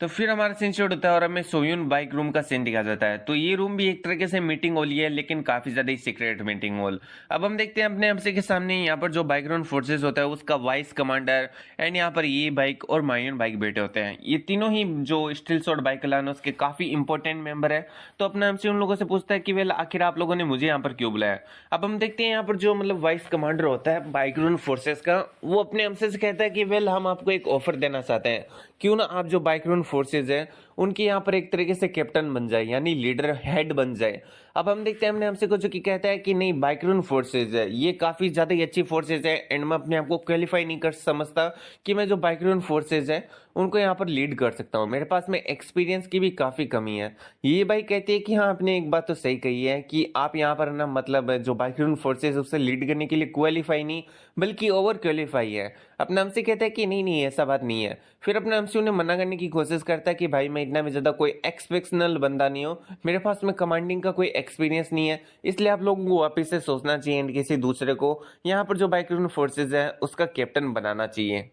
तो फिर हमारा सीन शॉट होता है और हमें सोयून बाइक रूम का सीन दिखा जाता है। तो ये रूम भी एक तरीके से मीटिंग हॉल ही है लेकिन काफी ज्यादा सीक्रेट मीटिंग हॉल। अब हम देखते हैं अपने एमसी के सामने यहाँ पर जो बैकग्राउंड फोर्सेस होता है उसका वाइस कमांडर एंड यहाँ पर ये बाइक और मायून बाइक बैठे होते हैं। ये तीनों ही जो स्टील शॉट बाइक क्लान है उसके काफी इंपॉर्टेंट मेंबर है। तो अपना एमसी उन लोगों से पूछता है कि वेल आखिर आप लोगों ने मुझे यहाँ पर क्यों बुलाया। अब हम देखते हैं यहाँ पर जो मतलब वाइस कमांडर होता है बैकग्राउंड फोर्सेस का, वो अपने एमसी से कहता है कि वेल हम आपको एक ऑफर देना चाहते हैं, क्यों ना आप जो बैकग्राउंड फोर्सेज है उनके यहाँ पर एक तरीके से कैप्टन बन जाए, यानी लीडर हेड बन जाए। अब हम देखते हैं हमने हमसे को जो कि कहता है कि नहीं बैकग्राउंड फोर्सेज है ये काफी ज्यादा ही अच्छी फोर्सेज है एंड मैं अपने आप को क्वालिफाई नहीं कर समझता कि मैं जो बैकग्राउंड फोर्सेज है उनको यहाँ पर लीड कर सकता हूँ, मेरे पास में एक्सपीरियंस की भी काफी कमी है। ये भाई कहती है कि हाँ आपने एक बात तो सही कही है कि आप यहाँ पर ना मतलब जो बैकग्राउंड फोर्सेज उसे लीड करने के लिए क्वालिफाई नहीं बल्कि ओवर क्वालिफाई है। अपना हमसे कहता है कि नहीं नहीं ऐसा बात नहीं है। फिर अपने हमसे उन्हें मना करने की कोशिश करता है कि भाई मैं इतना भी ज्यादा कोई एक्सपेक्शनल बंदा नहीं हूँ, मेरे पास में कमांडिंग का कोई एक्सपीरियंस नहीं है, इसलिए आप लोगों को वापिस से सोचना चाहिए एंड किसी दूसरे को यहाँ पर जो बैकग्राउंड फोर्सेज है उसका कैप्टन बनाना चाहिए।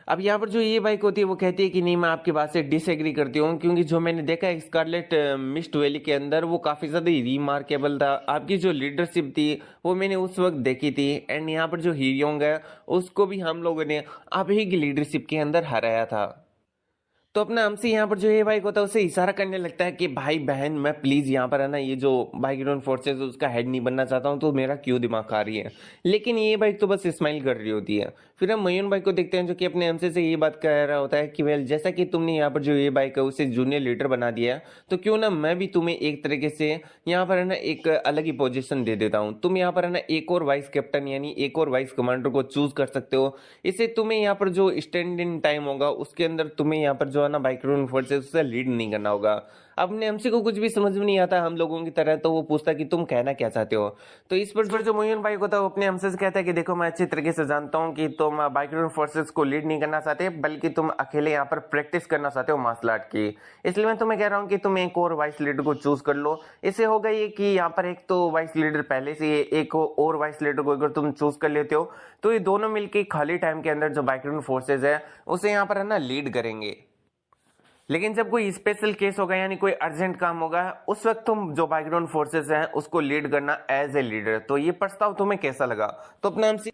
अब यहाँ पर जो ये बाइक होती है वो कहती है कि नहीं मैं आपकी बात से डिसएग्री करती हूँ, क्योंकि जो मैंने देखा है स्कारलेट मिस्ट वैली के अंदर वो काफी ज्यादा रिमार्केबल था। आपकी जो लीडरशिप थी वो मैंने उस वक्त देखी थी एंड यहाँ पर जो हीरोंग है उसको भी हम लोगों ने आप ही की लीडरशिप के अंदर हराया था। तो अपना हमसे यहाँ पर जो ये बाइक होता है उसे इशारा करने लगता है कि भाई बहन मैं प्लीज यहाँ पर है ना ये जो बैकग्राउंड फोर्सेस उसका हेड नहीं बनना चाहता हूँ, तो मेरा क्यों दिमाग खा रही है। लेकिन ये बाइक तो बस स्माइल कर रही होती है। फिर हम मयून बाइक को देखते हैं जो कि अपने हमसे से ये बात कह रहा होता है कि वेल जैसा कि तुमने यहाँ पर जो ये बाइक है उसे जूनियर लीडर बना दिया तो क्यों ना मैं भी तुम्हें एक तरीके से यहाँ पर है ना एक अलग ही पोजिशन दे देता हूँ। तुम यहाँ पर है ना एक और वाइस कैप्टन यानी एक और वाइस कमांडर को चूज कर सकते हो। इससे तुम्हें यहाँ पर जो स्टैंड इन टाइम होगा उसके अंदर तुम्हें यहाँ पर जो है ना बैकग्राउंड फोर्सेस से लीड नहीं करना होगा। अब एमसी को कुछ भी समझ में नहीं आता हम लोगों की तरह, तो वो पूछता कि तुम कहना क्या चाहते हो। तो इस पर जो मोइन भाई होता है वो अपने हमसे से कहता है कि देखो मैं अच्छी तरीके से जानता हूँ कि तुम बैकग्राउंड फोर्सेस को लीड नहीं करना चाहते बल्कि तुम अकेले यहाँ पर प्रैक्टिस करना चाहते हो मार्शल आर्ट की, इसलिए मैं तुम्हें कह रहा हूँ कि तुम एक और वाइस लीडर को चूज कर लो। इससे होगा ये कि यहाँ पर एक तो वाइस लीडर पहले से एक और वाइस लीडर को अगर तुम चूज कर लेते हो तो ये दोनों मिलकर खाली टाइम के अंदर जो बैकग्राउंड फोर्सेज है उसे यहाँ पर है ना लीड करेंगे। लेकिन जब कोई स्पेशल केस होगा यानी कोई अर्जेंट काम होगा उस वक्त तुम जो बैकग्राउंड फोर्सेस हैं उसको लीड करना एज ए लीडर। तो ये प्रस्ताव तुम्हें कैसा लगा। तो अपना एमसी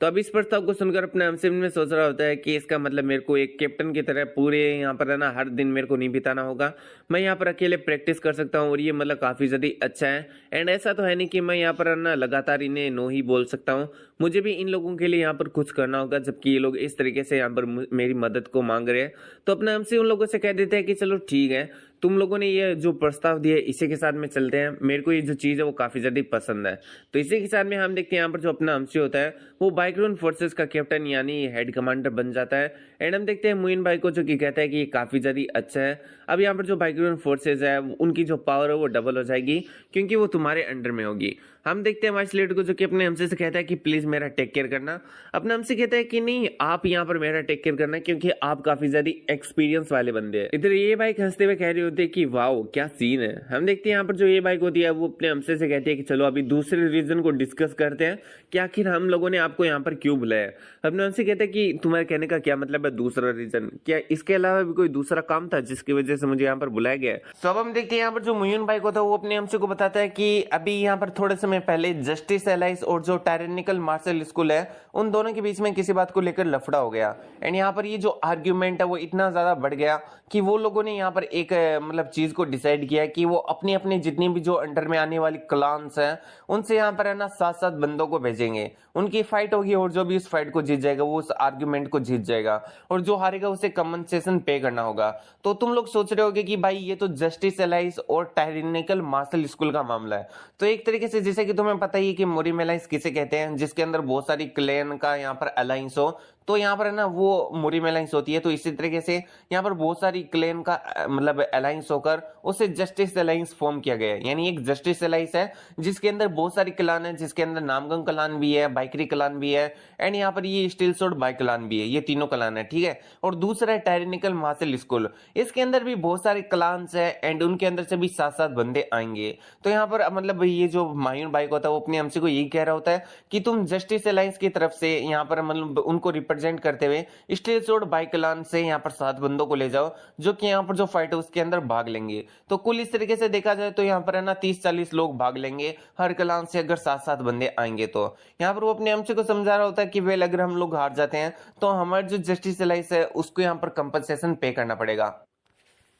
तो अब इस प्रस्ताव को सुनकर अपने एमसी में सोच रहा होता है कि इसका मतलब मेरे को एक कैप्टन की तरह पूरे यहाँ पर है ना हर दिन मेरे को नहीं बिताना होगा, मैं यहाँ पर अकेले प्रैक्टिस कर सकता हूँ और ये मतलब काफी ज्यादा अच्छा है। एंड ऐसा तो है नहीं कि मैं यहाँ पर है ना लगातार इन्हें नो ही बोल सकता हूँ, मुझे भी इन लोगों के लिए यहाँ पर कुछ करना होगा, जबकि ये लोग इस तरीके से यहाँ पर मेरी मदद को मांग रहे हैं। तो अपने हमसे उन लोगों से कह देते हैं कि चलो ठीक है, तुम लोगों ने ये जो प्रस्ताव दिया इसी के साथ में चलते हैं, मेरे को ये जो चीज़ है वो काफ़ी ज़्यादा पसंद है। तो इसी के साथ में हम देखते हैं यहाँ पर जो अपना हमसे होता है वो बाइक्रोन फोर्सेस का कैप्टन यानी हेड कमांडर बन जाता है। एंड हम देखते हैं मुइन भाई को, जो कि कहता है कि ये काफ़ी ज़्यादा अच्छा है। अब यहाँ पर जो बाइक्रोन फोर्सेज है उनकी जो पावर है वो डबल हो जाएगी, क्योंकि वो तुम्हारे अंडर में होगी। हम देखते हैं वाइस लेट को, जो कि अपने हमसे से कहता है कि प्लीज मेरा टेक केयर करना। अपने हमसे कहता है कि नहीं, आप यहाँ पर मेरा टेक केयर करना, क्योंकि आप काफी ज्यादा एक्सपीरियंस वाले बंदे हैं। इधर ये बाइक हंसते हुए कह रही होती है कि वाओ क्या सीन है। हम देखते हैं यहाँ पर जो ये बाइक होती है वो अपने हमसे से कहती है कि चलो अभी दूसरे रीजन को डिस्कस करते हैं कि आखिर हम लोगों ने आपको यहाँ पर क्यों बुलाया। अपने हमसे कहते हैं कि तुम्हारे कहने का क्या मतलब है दूसरा रीजन, क्या इसके अलावा भी कोई दूसरा काम था जिसकी वजह से मुझे यहाँ पर बुलाया गया है। तो अब हम देखते हैं यहाँ पर जो मुइन बाइक होता है वो अपने हमसे को बताता है कि अभी यहाँ पर थोड़े समय पहले जस्टिस एलाइस और जो टायरेनिकल मार्शल स्कूल है उन दोनों के बीच में किसी बात को लेकर लफड़ा हो गया। एंड यहाँ पर ये जो आर्ग्यूमेंट है वो इतना ज्यादा बढ़ गया कि वो लोगों ने यहाँ पर एक मतलब चीज को डिसाइड किया कि वो अपनी अपनी जितनी भी जो अंडर में आने वाली क्लान्स हैं उनसे यहाँ पर है ना 7-7 बंदों को भेजेंगे, उनकी फाइट होगी और जो भी उस फाइट को जीत जाएगा वो उस आर्ग्यूमेंट को जीत जाएगा, और जो हारेगा उसे कंपनसेशन पे करना होगा। तो तुम लोग सोच रहे होगे कि भाई ये तो जस्टिस एलाइस और टायरेनिकल मार्शल स्कूल का मामला है। तो एक तरीके से जैसे कि तुम्हें पता ही है कि मोरिम एलाइंस किसे कहते हैं, जिसके अंदर बहुत सारी क्लैन का यहाँ पर अलायंस हो, तो यहाँ पर है ना वो मोरिम अलायंस होती है। तो इसी तरीके से यहाँ पर बहुत सारी क्लैन का मतलब अलायंस होकर उसे जस्टिस अलायंस फॉर्म किया गया है। यानी एक जस्टिस अलायंस है जिसके अंदर बहुत सारी क्लान है, जिसके अंदर नामगंग क्लान भी है, बाइकरी क्लान भी है, एंड यहाँ पर ये स्टील सोर्ड बाइक क्लान भी है। ये तीनों क्लान है, ठीक है। और दूसरा है टायरेनिकल मार्शल स्कूल, इसके अंदर भी बहुत सारे क्लान्स है एंड उनके अंदर से भी 7-7 बंदे आएंगे। तो यहाँ पर मतलब ये जो मायून बाइक होता है वो अपने हमसे को यही कह रहा होता है कि तुम जस्टिस अलायंस की तरफ से यहाँ पर मतलब उनको रिप्रेजेंट करते हुए स्टील सोर्ड बाइक क्लान से यहाँ पर 7 बंदों को ले जाओ, जो कि यहाँ पर जो फाइट है उसके अंदर भाग लेंगे। तो कुल इस तरीके से देखा जाए तो यहाँ पर है ना 30-40 लोग भाग लेंगे हर क्लान से, अगर 7-7 बंदे आएंगे। तो यहाँ पर वो अपने हमसे को समझा रहा होता है कि वेल अगर हम लोग हार जाते हैं तो हमारे जो जस्टिस अलायंस है उसको यहाँ पर कंपनसेशन पे करना पड़ेगा।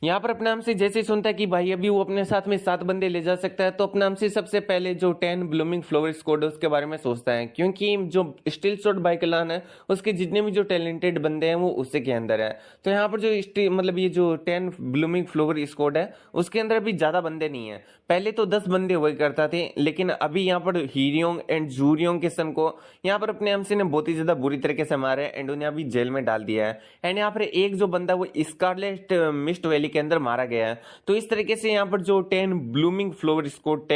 यहाँ पर अपने हमसे जैसे ही सुनता है कि भाई अभी वो अपने साथ में 7 बंदे ले जा सकता है, तो अपने हमसे सबसे पहले जो 10 ब्लूमिंग फ्लोवर स्क्वाड है उसके बारे में सोचता है, क्योंकि जो स्टील सोर्ड बाइक क्लान है उसके जितने भी जो टैलेंटेड बंदे हैं वो उसी के अंदर है। तो यहाँ पर जो मतलब ये जो 10 ब्लूमिंग फ्लोवर स्क्वाड है उसके अंदर अभी ज्यादा बंदे नहीं है। पहले तो 10 बंदे हुआ करता थे, लेकिन अभी यहाँ पर हीरियोंग एंड जूरियोंग के सन को यहाँ पर अपने हमसे ने बहुत ही ज्यादा बुरी तरीके से मारा है एंड उन्हें अभी जेल में डाल दिया है। एंड यहाँ पर एक जो बंदा वो स्कारलेट मिस्ट वैली के अंदर मारा गया है। तो इस तरीके से यहाँ पर जो 10 ब्लूमिंग फ्लोवर स्क्वाड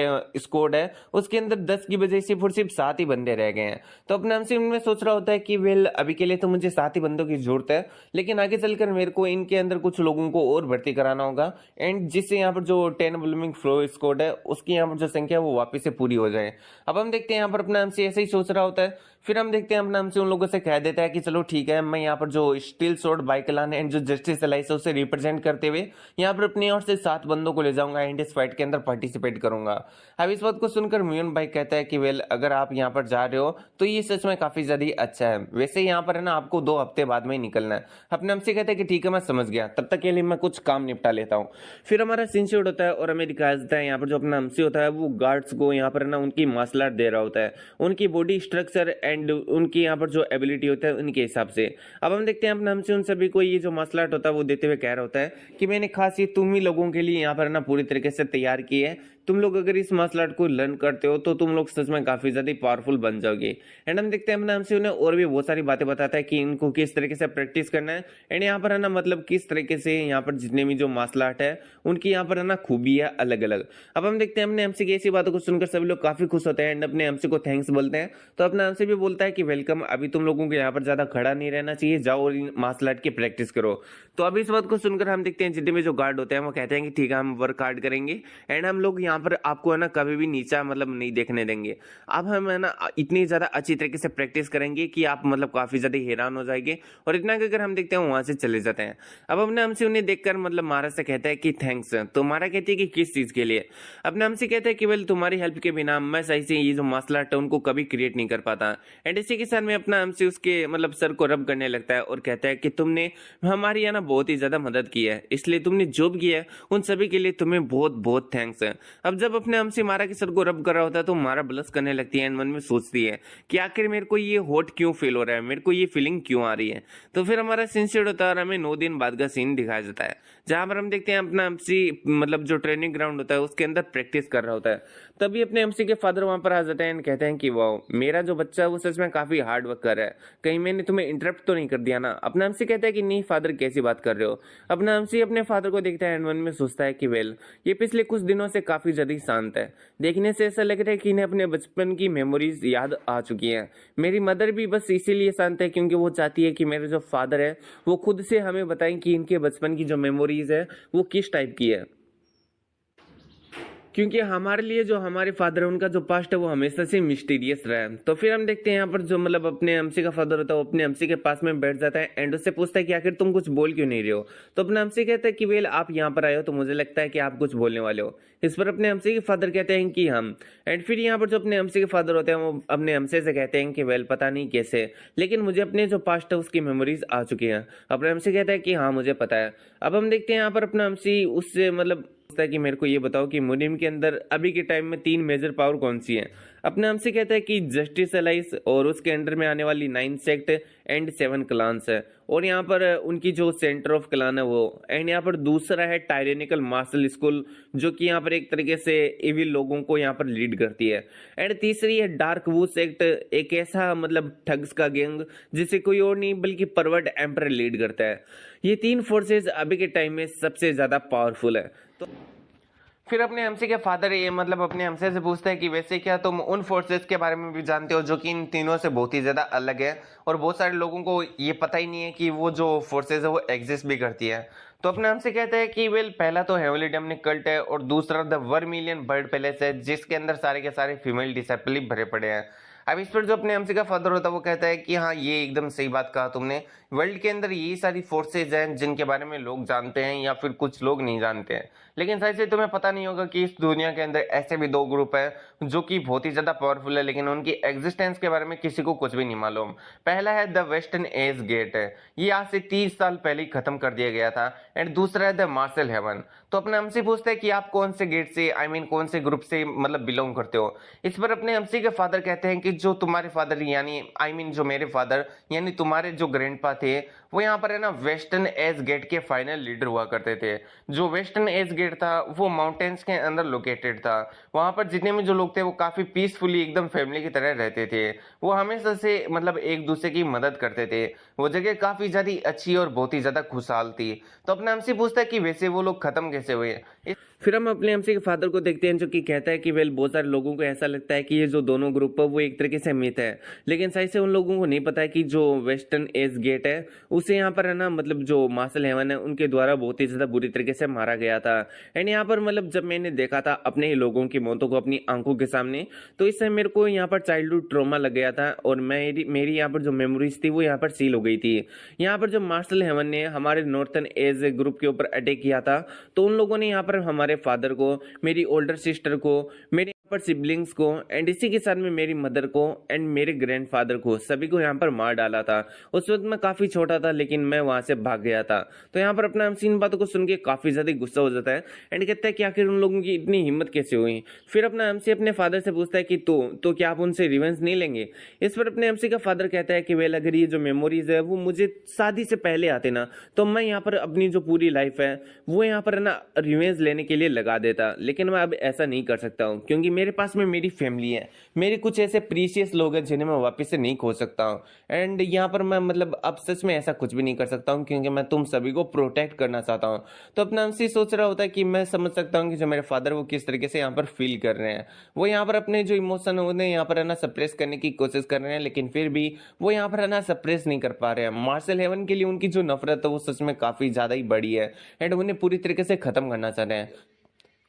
है उसके अंदर 10 की बजाय सिर्फ 7 ही बंदे रह गए हैं। तो अपने हमसे इनमें सोच रहा होता है कि वेल अभी के लिए तो मुझे 7 ही बंदों की जरूरत है, लेकिन आगे चलकर मेरे को इनके अंदर कुछ लोगों को और भर्ती कराना होगा एंड जिससे यहाँ पर जो 10 ब्लूमिंग फ्लोवर स्क्वाड है उसकी यहाँ पर जो संख्या है वो वापस से पूरी हो जाए। अब हम देखते हैं यहाँ पर अपना हमसे ऐसे ही सोच रहा होता है। फिर हम देखते हैं अपना हमसे उन लोगों से कह देता है कि चलो ठीक है, मैं यहाँ पर जो steel sword bike clan and जो जस्टिस अलायंस है उसे रिप्रेजेंट करते हुए यहाँ पर अपनी ओर से 7 बंदों को ले जाऊंगा एंड इस फाइट के अंदर पार्टिसिपेट करूंगा। अब इस बात को सुनकर म्यून भाई कहता है कि वेल अगर आप यहाँ पर जा रहे हो तो ये सच में काफी ज्यादा अच्छा है, वैसे यहाँ पर है ना आपको 2 हफ्ते बाद में ही निकलना है। अपने हमसे कहते हैं कि ठीक है मैं समझ गया, तब तक के लिए मैं कुछ काम निपटा लेता हूँ। फिर हमारा सिंसियोड होता है और हमें दिखाया जाता है यहाँ पर जो अपना हमसे होता है वो गार्ड्स को यहाँ पर ना उनकी मार्शल आर्ट दे रहा होता है, उनकी बॉडी स्ट्रक्चर एंड उनकी यहाँ पर जो एबिलिटी होता है उनके हिसाब से। अब हम देखते हैं अपना हमसे उन सभी को ये जो मार्शल आर्ट होता है वो देते हुए कह रहा होता है कि मैंने खास ये तुम ही लोगों के लिए यहाँ पर ना पूरी तरीके से तैयार की है, तुम लोग अगर इस मार्शल आर्ट को लर्न करते हो तो तुम लोग सच में काफी ज्यादा पावरफुल बन जाओगे। एंड हम देखते हैं अपना हमसे उन्हें और भी बहुत सारी बातें बताता है कि इनको किस तरीके से प्रैक्टिस करना है एंड यहाँ पर है ना मतलब किस तरीके से यहाँ पर जितने भी जो मार्शल आर्ट है उनकी यहाँ पर है ना खूबी है अलग अलग। अब हम देखते हैं अपने हमसे की ऐसी बातों को सुनकर सभी लोग काफी खुश होते हैं एंड अपने हमसे को थैंक्स बोलते हैं। तो अपने हमसे भी बोलता है कि वेलकम, अभी तुम लोगों को यहाँ पर ज्यादा खड़ा नहीं रहना चाहिए, जाओ और मार्शल आर्ट की प्रैक्टिस करो। तो अभी इस बात को सुनकर हम देखते हैं जितने भी जो गार्ड होते हैं वो कहते हैं कि ठीक है हम वर्क हार्ड करेंगे एंड हम लोग यहाँ पर आपको है ना कभी भी नीचा मतलब नहीं देखने देंगे। अब हम है ना इतनी ज्यादा अच्छी तरीके से प्रैक्टिस करेंगे कि आप मतलब काफी ज्यादा हैरान हो जाएंगे। और इतना अगर हम देखते हैं वहां से चले जाते हैं। अब हमने हमसे उन्हें देखकर मतलब महाराज से कहता है कि थैंक्स। तो मारा कहती है कि किस चीज के लिए। अपने हमसे कहता है कि वेल तुम्हारी हेल्प के बिना मैं सही से ये जो मार्शल आर्ट है उनको कभी क्रिएट नहीं कर पाता। एंड इसी के साथ में अपना हमसे उसके मतलब सर को रब करने लगता है और कहता है कि तुमने हमारी है ना बहुत ही ज्यादा मदद की है, इसलिए तुमने जो भी किया है उन सभी के लिए तुम्हें बहुत बहुत थैंक्स है। अब जब अपने अमसी मारा के सर को रब कर रहा होता है तो मारा ब्लश करने लगती है एंड मन में सोचती है कि आखिर मेरे को ये हॉट क्यों फील हो रहा है, मेरे को ये फीलिंग क्यों आ रही है। तो फिर हमारा सीन सेट होता है और हमें 9 दिन बाद का सीन दिखाया जाता है जहां पर हम देखते हैं अपना एमसी मतलब जो ट्रेनिंग ग्राउंड होता है उसके अंदर प्रैक्टिस कर रहा होता है। तभी अपने एमसी के फादर वहां पर आ जाते हैं एंड कहते हैं कि वाह, मेरा जो बच्चा है वो सच में काफी हार्ड वर्क कर रहा है, कहीं मैंने तुम्हें इंटरप्ट तो नहीं कर दिया ना। अपना एमसी कहता है कि नहीं फादर, कैसी बात कर रहे हो। अपना एमसी अपने फादर को देखता है एंड मन में सोचता है कि वेल, ये पिछले कुछ दिनों से काफी ज्यादा शांत है, देखने से ऐसा लग रहा है कि इन्हें अपने बचपन की मेमोरीज याद आ चुकी हैं। मेरी मदर भी बस इसीलिए शांत है क्योंकि वो चाहती है कि मेरे जो फादर है वो खुद से हमें बताएं कि इनके बचपन की जो मेमोरीज है वो किस टाइप की है, क्योंकि हमारे लिए जो हमारे फादर है उनका जो पास्ट है वो हमेशा से मिस्टीरियस रहा है। तो फिर हम देखते हैं यहाँ पर जो मतलब अपने एमसी का फादर होता है वो अपने एमसी के पास में बैठ जाता है एंड उससे पूछता है कि आखिर तुम कुछ बोल क्यों नहीं रहे हो। तो अपना एमसी कहता है कि वेल, आप यहाँ पर आए हो तो मुझे लगता है कि आप कुछ बोलने वाले हो। इस पर अपने एमसी के फादर कहते हैं कि हम। एंड फिर यहाँ पर जो अपने एमसी के फादर होते हैं वो अपने एमसी से कहते हैं कि वेल, पता नहीं कैसे, लेकिन मुझे अपने जो पास्ट है उसकी मेमोरीज आ चुकी हैं। अपना एमसी कहता है कि हाँ मुझे पता है। अब हम देखते हैं यहाँ पर अपना एमसी उससे मतलब है कि मेरे को ये बताओ कि मुनीम के अंदर अभी के टाइम में 3 मेजर पावर कौन सी है। अपने हमसे कहता है कि जस्टिस एलाइस और उसके अंडर में आने वाली 9 सेक्ट एंड 7 क्लान्स है, और यहाँ पर उनकी जो सेंटर ऑफ क्लान है वो। एंड यहाँ पर दूसरा है टायरेनिकल मार्शल स्कूल जो कि यहाँ पर एक तरीके से इविल लोगों को यहाँ पर लीड करती है। एंड तीसरी है डार्क वू सेक्ट, एक ऐसा मतलब ठग्स का गैंग जिसे कोई और नहीं बल्कि परवर्ट एम्पर लीड करता है। ये 3 फोर्सेज अभी के टाइम में सबसे ज्यादा पावरफुल है। तो फिर अपने एमसी के फादर ये मतलब अपने एमसी से पूछता है कि वैसे क्या तुम उन फोर्सेस के बारे में भी जानते हो जो कि इन तीनों से बहुत ही ज्यादा अलग है, और बहुत सारे लोगों को ये पता ही नहीं है कि वो जो फोर्सेस है वो एग्जिस्ट भी करती है। तो अपने हमसे कहते हैं कि वेल, पहला तो हेवली डेमनिक कल्ट है और दूसरा द वर्मिलियन बर्ड पैलेस है जिसके अंदर सारे के सारे फीमेल डिसेपल भरे पड़े हैं। अब इस पर जो अपने एमसी का फादर होता है वो कहता है कि हाँ, ये एकदम सही बात कहा तुमने, वर्ल्ड के अंदर यही सारी फोर्सेज हैं जिनके बारे में लोग जानते हैं या फिर कुछ लोग नहीं जानते हैं। लेकिन शायद से तुम्हें पता नहीं होगा कि इस दुनिया के अंदर ऐसे भी 2 ग्रुप है जो कि बहुत ही ज्यादा पावरफुल है लेकिन उनकी एग्जिस्टेंस के बारे में किसी को कुछ भी नहीं मालूम। पहला है द वेस्टर्न एज गेट है, ये आज से 30 साल पहले ही खत्म कर दिया गया था। एंड दूसरा है द मार्शल हेवन। तो अपने हमसे पूछते हैं कि आप कौन से गेट से कौन से ग्रुप से मतलब बिलोंग करते हो। इस पर अपने हमसे के फादर कहते हैं कि जो तुम्हारे फादर यानी जो मेरे फादर यानी तुम्हारे जो ग्रैंडपा थे वो यहाँ पर है ना वेस्टर्न एज गेट के फाइनल लीडर हुआ करते थे। जो वेस्टर्न एज गेट था वो माउंटेन्स के अंदर लोकेटेड था। वहां पर जितने भी जो लोग थे वो काफी पीसफुली एकदम फैमिली की तरह रहते थे। वो हमेशा से मतलब एक दूसरे की मदद करते थे। वो जगह काफी ज्यादा अच्छी और बहुत ही ज्यादा खुशहाल थी। तो अपने हमसे पूछता है कि वैसे वो लोग खत्म कैसे हुए। फिर हम अपने एमसी के फादर को देखते हैं जो कि कहता है कि वेल, बहुत सारे लोगों को ऐसा लगता है कि ये जो दोनों ग्रुप है वो एक तरीके से मिथ है, लेकिन सही से उन लोगों को नहीं पता है कि जो वेस्टर्न एज गेट है उसे यहाँ पर है ना मतलब जो मार्शल हेवन है उनके द्वारा बहुत ही ज्यादा बुरी तरीके से मारा गया था। एंड यहाँ पर मतलब जब मैंने देखा था अपने ही लोगों की मौतों को अपनी आंखों के सामने, तो इससे मेरे को यहाँ पर चाइल्डहुड ट्रॉमा लग गया था और मेरी यहाँ पर जो मेमोरीज थी वो यहाँ पर सील हो गई थी। यहाँ पर जब मार्शल हेवन ने हमारे नॉर्थन एज ग्रुप के ऊपर अटैक किया था तो उन लोगों ने यहाँ पर हमारे फादर को, मेरी ओल्डर सिस्टर को, मेरे पर सिबलिंग्स को एंड इसी के साथ में मेरी मदर को एंड मेरे ग्रैंडफादर को, सभी को यहाँ पर मार डाला था। उस वक्त मैं काफी छोटा था लेकिन मैं वहां से भाग गया था। तो यहाँ पर अपना हमसे इन बातों को सुन के काफी ज्यादा गुस्सा हो जाता है एंड कहता है कि आखिर उन लोगों की इतनी हिम्मत कैसे हुई। फिर अपना हमसे अपने फादर से पूछता है कि तो क्या आप उनसे रिवेंज नहीं लेंगे। इस पर अपने हमसे का फादर कहता है कि वेल, अगर ये जो मेमोरीज है वो मुझे शादी से पहले आते ना तो मैं यहाँ पर अपनी जो पूरी लाइफ है वो यहाँ पर ना रिवेंज लेने के लिए लगा देता, लेकिन मैं अब ऐसा नहीं कर सकता हूँ क्योंकि मेरे पास में मेरी फैमिली है, मेरे कुछ ऐसे प्रीशियस लोग हैं जिन्हें मैं वापस से नहीं खो सकता हूँ। एंड यहाँ पर मैं मतलब अब सच में ऐसा कुछ भी नहीं कर सकता हूँ क्योंकि मैं तुम सभी को प्रोटेक्ट करना चाहता हूँ। तो अपना हमसे सोच रहा होता है कि मैं समझ सकता हूँ कि जो मेरे फादर वो किस तरीके से यहाँ पर फील कर रहे हैं। वो यहाँ पर अपने जो इमोशन है उन्हें यहाँ पर है ना सप्रेस करने की कोशिश कर रहे हैं, लेकिन फिर भी वो यहाँ पर है ना सप्रेस नहीं कर पा रहे हैं। मार्शल हेवन के लिए उनकी जो नफरत है वो सच में काफी ज्यादा ही बड़ी है एंड उन्हें पूरी तरीके से खत्म करना चाह रहे हैं।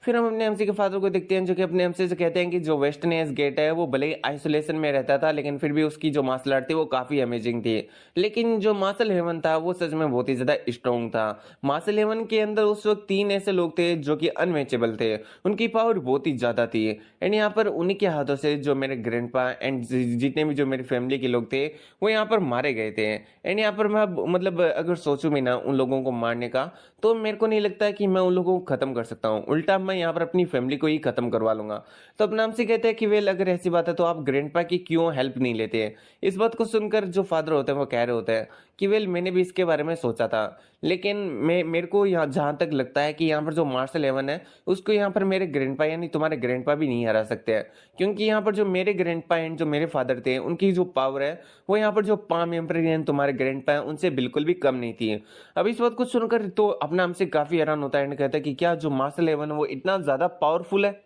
फिर हम अपने एमसी के फादर को देखते हैं जो कि अपने एमसी से कहते हैं कि जो वेस्टर्न एज गेट है वो भले ही आइसोलेशन में रहता था लेकिन फिर भी उसकी जो मार्शल आर्ट थी वो काफी अमेजिंग थी। लेकिन जो मार्शल हेवन था वो सच में बहुत ही ज्यादा स्ट्रॉन्ग था। मार्शल हेवन के अंदर उस वक्त 3 ऐसे लोग थे जो कि अनमेचेबल थे, उनकी पावर बहुत ही ज्यादा थी। एंड यहाँ पर उन्हीं के हाथों से जो मेरे ग्रैंडपा एंड जितने भी जो मेरी फैमिली के लोग थे वो यहाँ पर मारे गए थे। एंड यहाँ पर मैं मतलब अगर सोचूं भी ना उन लोगों को मारने का तो मेरे को नहीं लगता है कि मैं उन लोगों को खत्म कर सकता हूँ। उल्टा मैं यहाँ पर अपनी फैमिली को ही खत्म करवा लूंगा। तो अपने हमसे कहते हैं कि वेल अगर ऐसी बात है तो आप ग्रैंडपा की क्यों हेल्प नहीं लेते हैं। इस बात को सुनकर जो फादर होते हैं वो कह रहे होते हैं कि वेल मैंने भी इसके बारे में सोचा था, लेकिन मेरे को यहाँ जहाँ तक लगता है कि यहाँ पर जो मार्शल एवन है उसको यहाँ पर मेरे ग्रैंडपा यानी तुम्हारे ग्रैंडपा भी नहीं हरा सकते हैं, क्योंकि यहाँ पर जो मेरे ग्रैंडपा एंड जो मेरे फादर थे उनकी जो पावर है वो यहाँ पर जो पाम एम्पर एंड तुम्हारे ग्रैंडपा है उनसे बिल्कुल भी कम नहीं थी। अब इस बात को सुनकर तो अपना हमसे काफी हैरान होता है एंड कहता है कि क्या जो मार्शल एवन है वो इतना ज्यादा पावरफुल है।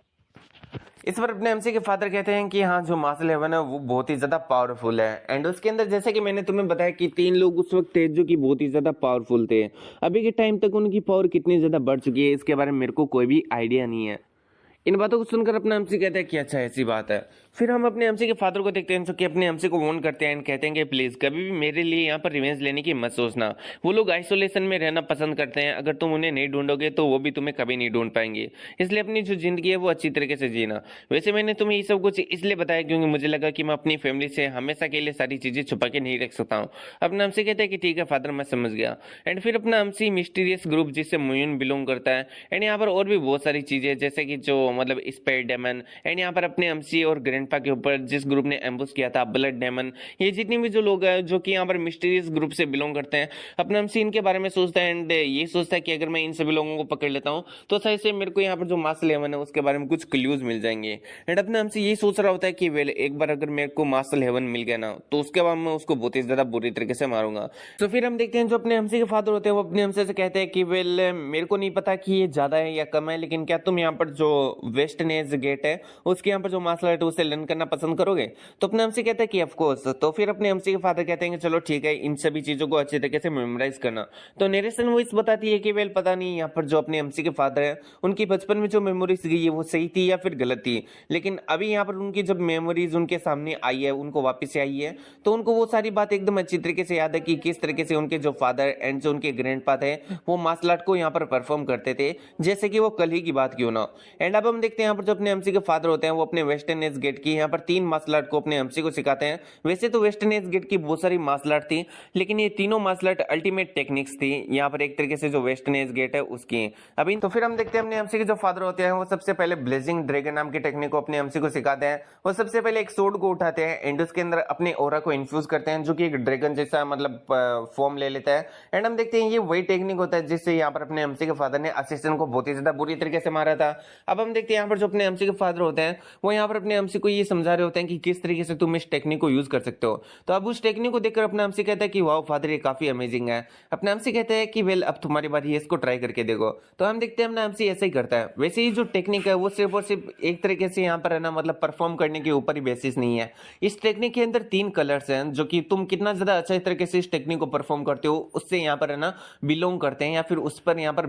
इस पर अपने एमसी के फादर कहते हैं कि हाँ जो मार्शल हेवन है वो बहुत ही ज्यादा पावरफुल है एंड उसके अंदर जैसे कि मैंने तुम्हें बताया कि 3 लोग उस वक्त थे जो कि बहुत ही ज्यादा पावरफुल थे। अभी के टाइम तक उनकी पावर कितनी ज्यादा बढ़ चुकी है इसके बारे में मेरे को कोई भी आइडिया नहीं है। इन बातों को सुनकर अपना एमसी कहता है कि अच्छा ऐसी बात है। फिर हम अपने एमसी के फादर को देखते हैं जो कि अपने एमसी को वार्न करते हैं एंड कहते हैं कि प्लीज कभी भी मेरे लिए यहाँ पर रिवेंज लेने की मत सोचना। वो लोग आइसोलेशन में रहना पसंद करते हैं, अगर तुम उन्हें नहीं ढूंढोगे तो वो भी तुम्हें कभी नहीं ढूंढ पाएंगे, इसलिए अपनी जो जिंदगी है वो अच्छी तरीके से जीना। वैसे मैंने तुम्हें ये सब कुछ इसलिए बताया क्योंकि मुझे लगा कि मैं अपनी फैमिली से हमेशा के लिए सारी चीजें छुपा के नहीं रख सकता हूँ। अपना एमसी कहते हैं कि ठीक है फादर मैं समझ गया। एंड फिर अपना एमसी मिस्टीरियस ग्रुप जिससे मोयन बिलोंग करता है एंड यहाँ पर और भी बहुत सारी चीजें जैसे कि जो मतलब स्पेड डेमन एंड यहाँ पर अपने एमसी और ग्रैंडपा के ऊपर जिस ग्रुप ने एम्बुश किया था ब्लड डेमन, ये जितनी भी जो लोग हैं जो कि यहाँ पर मिस्टीरियस ग्रुप से बिलोंग करते हैं, अपना एमसी इनके बारे में सोचता है एंड ये सोचता है कि अगर मैं इन सभी लोगों को पकड़ लेता हूँ तो सही से मेरे को यहाँ पर जो मार्शल हेवन है उसके बारे में कुछ क्लूज मिल जाएंगे। एंड अपना एमसी यही सोच रहा होता है कि वेल एक बार अगर मेरे को मार्शल हेवन मिल गया ना तो उसके बाद मैं उसको बहुत ही ज्यादा बुरी तरीके से मारूंगा। तो फिर हम देखते हैं जो अपने एमसी के फादर होते हैं वो अपने एमसी से कहते हैं कि वेल मेरे को नहीं पता कि ये ज्यादा है या कम है, लेकिन क्या तुम यहाँ पर जो वेस्टर्न गेट है उसके यहाँ पर जो मार्शल आर्ट है उसे लर्न करना पसंद करोगे। तो अपने एमसी कहते हैं कि ऑफ कोर्स। तो फिर अपने एमसी के फादर कहते हैं कि चलो ठीक है इन सभी चीजों को अच्छे तरीके से मेमोराइज करना। तो नरेशन वो इस बताती है कि वेल पता नहीं यहाँ पर जो अपने एमसी के फादर है उनकी बचपन में जो मेमोरीज गई है वो सही थी या फिर गलत थी, लेकिन अभी यहाँ पर उनकी जब मेमोरीज उनके सामने आई है उनको वापस से आई है तो उनको वो सारी बात एकदम अच्छी तरीके से याद है कि किस तरीके से उनके जो फादर एंड जो उनके ग्रैंडपा थे वो मार्शल आर्ट को यहाँ पर परफॉर्म करते थे जैसे कि वो कल ही की बात क्यों ना। एंड अब हम देखते हैं यहाँ पर जो अपने एमसी के फादर होते हैं वो अपने वेस्टर्न एज गेट की यहाँ पर 3 मार्शल आर्ट को अपने एमसी को सिखाते हैं। वैसे तो वेस्टर्न एज गेट की बहुत सारी मार्शल आर्ट थी लेकिन ये तीनों मार्शल आर्ट अल्टीमेट टेक्निक्स थी यहाँ पर एक तरीके से जो वेस्टर्न एज गेट है उसकी। अभी तो फिर हम देखते हैं अपने एमसी के जो फादर होते हैं वो सबसे पहले ब्लेजिंग ड्रैगन नाम की टेक्निक को अपने एमसी को सिखाते हैं। वो सबसे पहले एक सोर्ड को उठाते हैं एंड उसके अंदर अपने ओरा को इन्फ्यूज करते हैं जो कि एक ड्रैगन जैसा मतलब फॉर्म ले लेता है। एंड हम देखते हैं ये वही टेक्निक होता है जिससे यहाँ पर अपने एमसी के फादर ने असिस्टेंट को बहुत ही ज्यादा बुरी तरीके से मारा था। अब हम देखते हैं यहाँ पर जो अपने एमसी के फादर होते हैं वो यहाँ पर अपने एमसी को ये समझा रहे होते हैं कि किस तरीके से तुम इस टेक्निक को यूज कर सकते हो। तो अब उस टेक्निक को देखकर अपना एमसी कहता है कि वाओ फादर ये काफी अमेजिंग है। अपना एमसी कहता है कि वेल अब तुम्हारी बारी है इसको ट्राई करके देखो। तो हम देखते हैं अपना एमसी ऐसे ही करता है। वैसे ही जो टेक्निक है वो सिर्फ और सिर्फ एक तरीके से यहाँ पर है ना मतलब परफॉर्म करने के ऊपर ही बेसिस नहीं है। इस टेक्निक के अंदर 3 कलर्स हैं जो कि तुम कितना ज्यादा अच्छा तरीके से इस टेक्निक को परफॉर्म करते हो उससे यहाँ पर है ना बिलोंग करते हैं या फिर उस पर यहाँ पर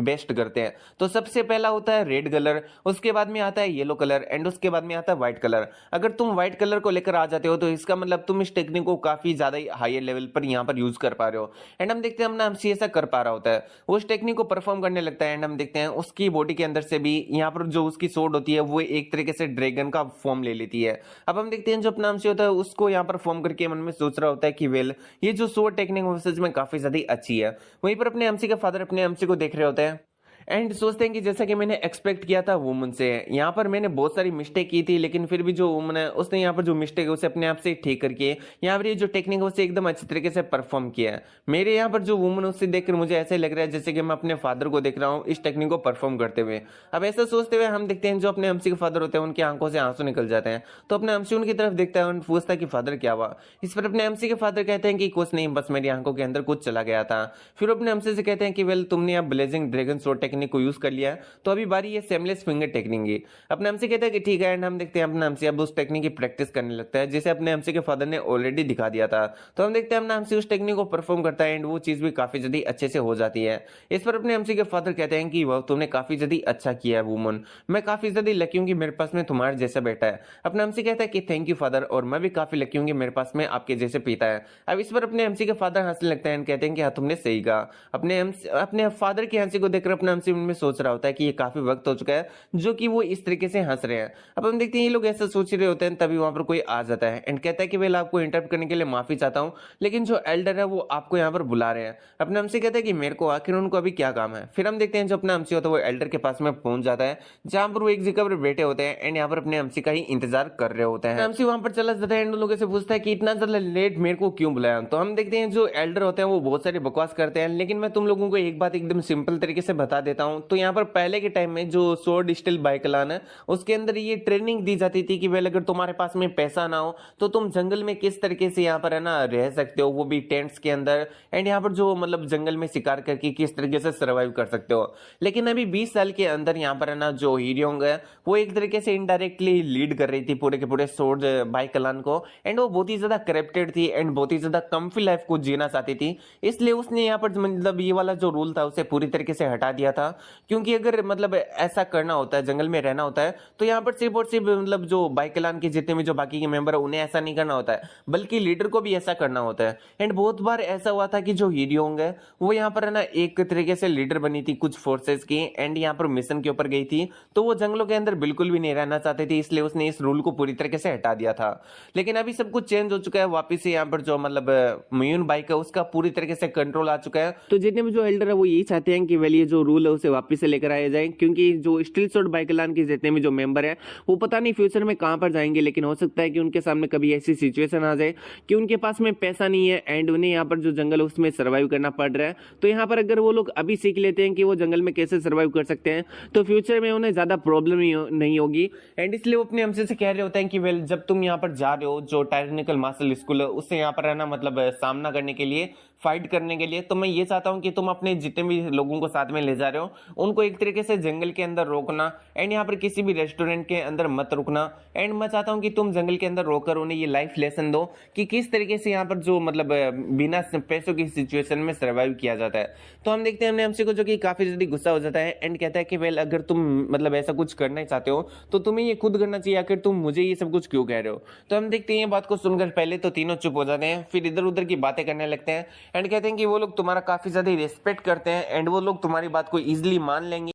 बेस्ट करते हैं। तो सबसे पहला होता है रेड कलर, उसके बाद में आता है येलो कलर एंड उसके बाद में आता है व्हाइट कलर। अगर तुम व्हाइट कलर को लेकर आ जाते हो तो इसका मतलब तुम इस टेक्निक को काफी ज्यादा हायर लेवल पर यहाँ पर यूज कर पा रहे हो। एंड हम देखते हैं अपना एमसी ऐसा कर पा रहा होता है, वो उस टेक्निक को परफॉर्म करने लगता है। एंड हम देखते हैं उसकी बॉडी के अंदर से भी यहाँ पर जो उसकी सोर्ड होती है वो एक तरीके से ड्रैगन का फॉर्म ले लेती है। अब हम देखते हैं जो अपना एमसी होता है उसको यहाँ पर फॉर्म करके मन में सोच रहा होता है कि वेल ये जो सोर्ड टेक्निक सच में काफी ज्यादा अच्छी है। वहीं पर अपने एमसी का फादर अपने एमसी को देख रहे होते हैं एंड सोचते हैं कि जैसा कि मैंने एक्सपेक्ट किया था वुमन से, यहाँ पर मैंने बहुत सारी मिस्टेक की थी लेकिन फिर भी जो वुमन है उसने यहाँ पर जो मिस्टेक है उसे अपने आप से ठीक करके यहाँ पर ये जो टेक्निक है उसे एकदम अच्छी तरीके से परफॉर्म किया है। मेरे यहाँ पर जो वुमन उससे देखकर मुझे ऐसे लग रहा है जैसे कि मैं अपने फादर को देख रहा हूँ इस टेक्निक को परफॉर्म करते हुए। अब ऐसा सोचते हुए हम देखते हैं जो अपने एमसी के फादर होते हैं उनकी आंखों से आंसू निकल जाते हैं। तो अपने एमसी उनकी तरफ देखता है और पूछता है कि फादर क्या हुआ। इस पर अपने एमसी के फादर कहते हैं कि कुछ नहीं बस मेरी आंखों के अंदर कुछ चला गया था। फिर अपने एमसी से कहते हैं कि वेल तुमने अब ब्लेजिंग ड्रैगन सोर्ड टेक्निक को यूज कर लिया तो अभी बारी ये सेमलेस फिंगर टेक्निक की। अपने एमसी कहता है कि ठीक है। एंड हम देखते हैं अपना एमसी अब उस टेक्निक की प्रैक्टिस करने लगता है जिसे अपने एमसी के फादर ने ऑलरेडी दिखा दिया था। तो हम देखते हैं अपना एमसी उस टेक्निक को परफॉर्म करता है एंड वो चीज भी काफी जल्दी अच्छे से हो जाती है। इस पर अपने एमसी के फादर कहते हैं कि वह तुमने काफी जल्दी अच्छा किया है वुमन, मैं काफी जल्दी लकी हूँ कि मेरे पास में तुम्हारे जैसा बेटा है। अपना एमसी कहता है कि थैंक यू फादर और मैं भी काफी लकी हूँ कि मेरे पास में आपके जैसे पिता है। अब इस पर अपने एमसी के फादर हंसने लगते हैं कहते हैं कि हाँ तुमने सही कहा। अपने फादर की हंसी को देखकर अपना एमसी उनमें सोच रहा होता है कि ये काफी वक्त हो चुका है जो कि वो इस तरीके से हंस रहे हैं। अब हम देखते हैं ये लोग ऐसा सोच रहे होते हैं, तभी वहां पर कोई आ जाता है एंड कहता है कि वेल आपको इंटरप्ट करने के लिए माफी चाहता हूँ, लेकिन जो एल्डर है वो आपको यहाँ पर बुला रहे हैं। अपना एमसी कहता है कि मेरे को आखिर उनको अभी क्या काम है। फिर हम देखते हैं जो अपना एमसी होता है वो एल्डर के पास में पहुंच जाता है, जहां पर वो एक जगह पर बैठे होते हैं एंड यहाँ पर अपने एमसी का ही इंतजार कर रहे होते हैं। एमसी वहां पर चला जाता है एंड उन लोगों से पूछता है कि इतना ज्यादा लेट मेरे को क्यों बुलाया। तो हम देखते हैं जो एल्डर होते हैं वो बहुत सारी बकवास करते हैं, लेकिन मैं तुम लोगों को एक बात एकदम सिंपल तरीके से बता देता हूँ। तो यहाँ पर पहले के टाइम में जो स्वॉर्ड स्टील बाइकलान है उसके अंदर ये ट्रेनिंग दी जाती थी कि वेल अगर तुम्हारे पास में पैसा ना हो तो तुम जंगल में किस तरीके से यहाँ पर है ना रह सकते हो, वो भी टेंट्स के अंदर, एंड यहाँ पर जो मतलब जंगल में शिकार करके किस तरीके से सर्वाइव कर सकते हो। लेकिन अभी 20 साल के अंदर यहाँ पर है ना जो हीरोंग है वो एक तरीके से इनडायरेक्टली लीड कर रही थी पूरे के पूरे स्वॉर्ड बाइकलान को, एंड वो बहुत ही ज्यादा करप्टेड थी एंड बहुत ही ज्यादा कम्फी लाइफ को जीना चाहती थी। इसलिए उसने यहाँ पर मतलब ये वाला जो रूल था उसे पूरी तरीके से हटा दिया था, क्योंकि अगर मतलब ऐसा करना होता है, जंगल में रहना होता है, तो यहाँ पर सिर्फ और सिर्फ मतलब जो बाइकलान के जितने भी जो बाकी के मेंबर है उन्हें ऐसा नहीं करना होता है, बल्कि लीडर को भी ऐसा करना होता है। एंड बहुत बार ऐसा हुआ था कि जो हीरोंग है वो यहाँ पर है ना एक तरीके से लीडर बनी थी कुछ फोर्सेस की, एंड यहाँ पर मिशन के ऊपर गई थी, तो वो जंगलों के अंदर बिल्कुल भी नहीं रहना चाहती थी, इसलिए उसने इस रूल को पूरी तरीके से हटा दिया था। लेकिन अभी सब कुछ चेंज हो चुका है, वापिस से यहाँ पर जो मतलब मयून बाइक है उसका पूरी तरीके से कंट्रोल आ चुका है। तो जितने भी जो एल्डर है वो यही चाहते हैं कि वेल ये जो रूल है उसे वापस से लेकर आया जाए, क्योंकि जो स्टील स्वॉर्ड बाइकलान के जितने भी जो मेंबर है वो पता नहीं फ्यूचर में कहां पर जाएंगे, लेकिन हो सकता है कि उनके सामने कभी ऐसी सिचुएशन आ जाए कि उनके पास में पैसा नहीं है एंड उन्हें यहाँ पर जो जंगल है उसमें सर्वाइव करना पड़ रहा है। तो यहाँ पर अगर वो लोग अभी सीख लेते हैं कि वो जंगल में कैसे सर्वाइव कर सकते हैं तो फ्यूचर में उन्हें ज्यादा प्रॉब्लम नहीं होगी। एंड इसलिए वो अपने हमसे से कह रहे होते हैं कि वेल जब तुम यहाँ पर जा रहे हो जो टायरनिकल मार्शल स्कूल है उससे यहाँ पर रहना मतलब सामना करने के लिए, फाइट करने के लिए, तो मैं ये चाहता हूँ कि तुम अपने जितने भी लोगों को साथ में ले जा रहे हो उनको एक तरीके से जंगल के अंदर रोकना एंड यहाँ पर किसी भी रेस्टोरेंट के अंदर मत रुकना। एंड मैं चाहता हूँ कि तुम जंगल के अंदर रोककर उन्हें ये लाइफ लेसन दो कि किस तरीके से यहाँ पर जो मतलब बिना पैसों की सिचुएशन में सर्वाइव किया जाता है। तो हम देखते हैं हमने हमसे को जो कि काफी जल्दी गुस्सा हो जाता है एंड कहता है कि वेल अगर तुम मतलब ऐसा कुछ करना ही चाहते हो तो तुम्हें ये खुद करना चाहिए, आखिर तुम मुझे ये सब कुछ क्यों कह रहे हो। तो हम देखते हैं ये बात को सुनकर पहले तो तीनों चुप हो जाते हैं, फिर इधर उधर की बातें करने लगते हैं एंड कहते हैं कि वो लोग तुम्हारा काफी ज्यादा रिस्पेक्ट करते हैं एंड वो लोग तुम्हारी बात को इजिली मान लेंगे।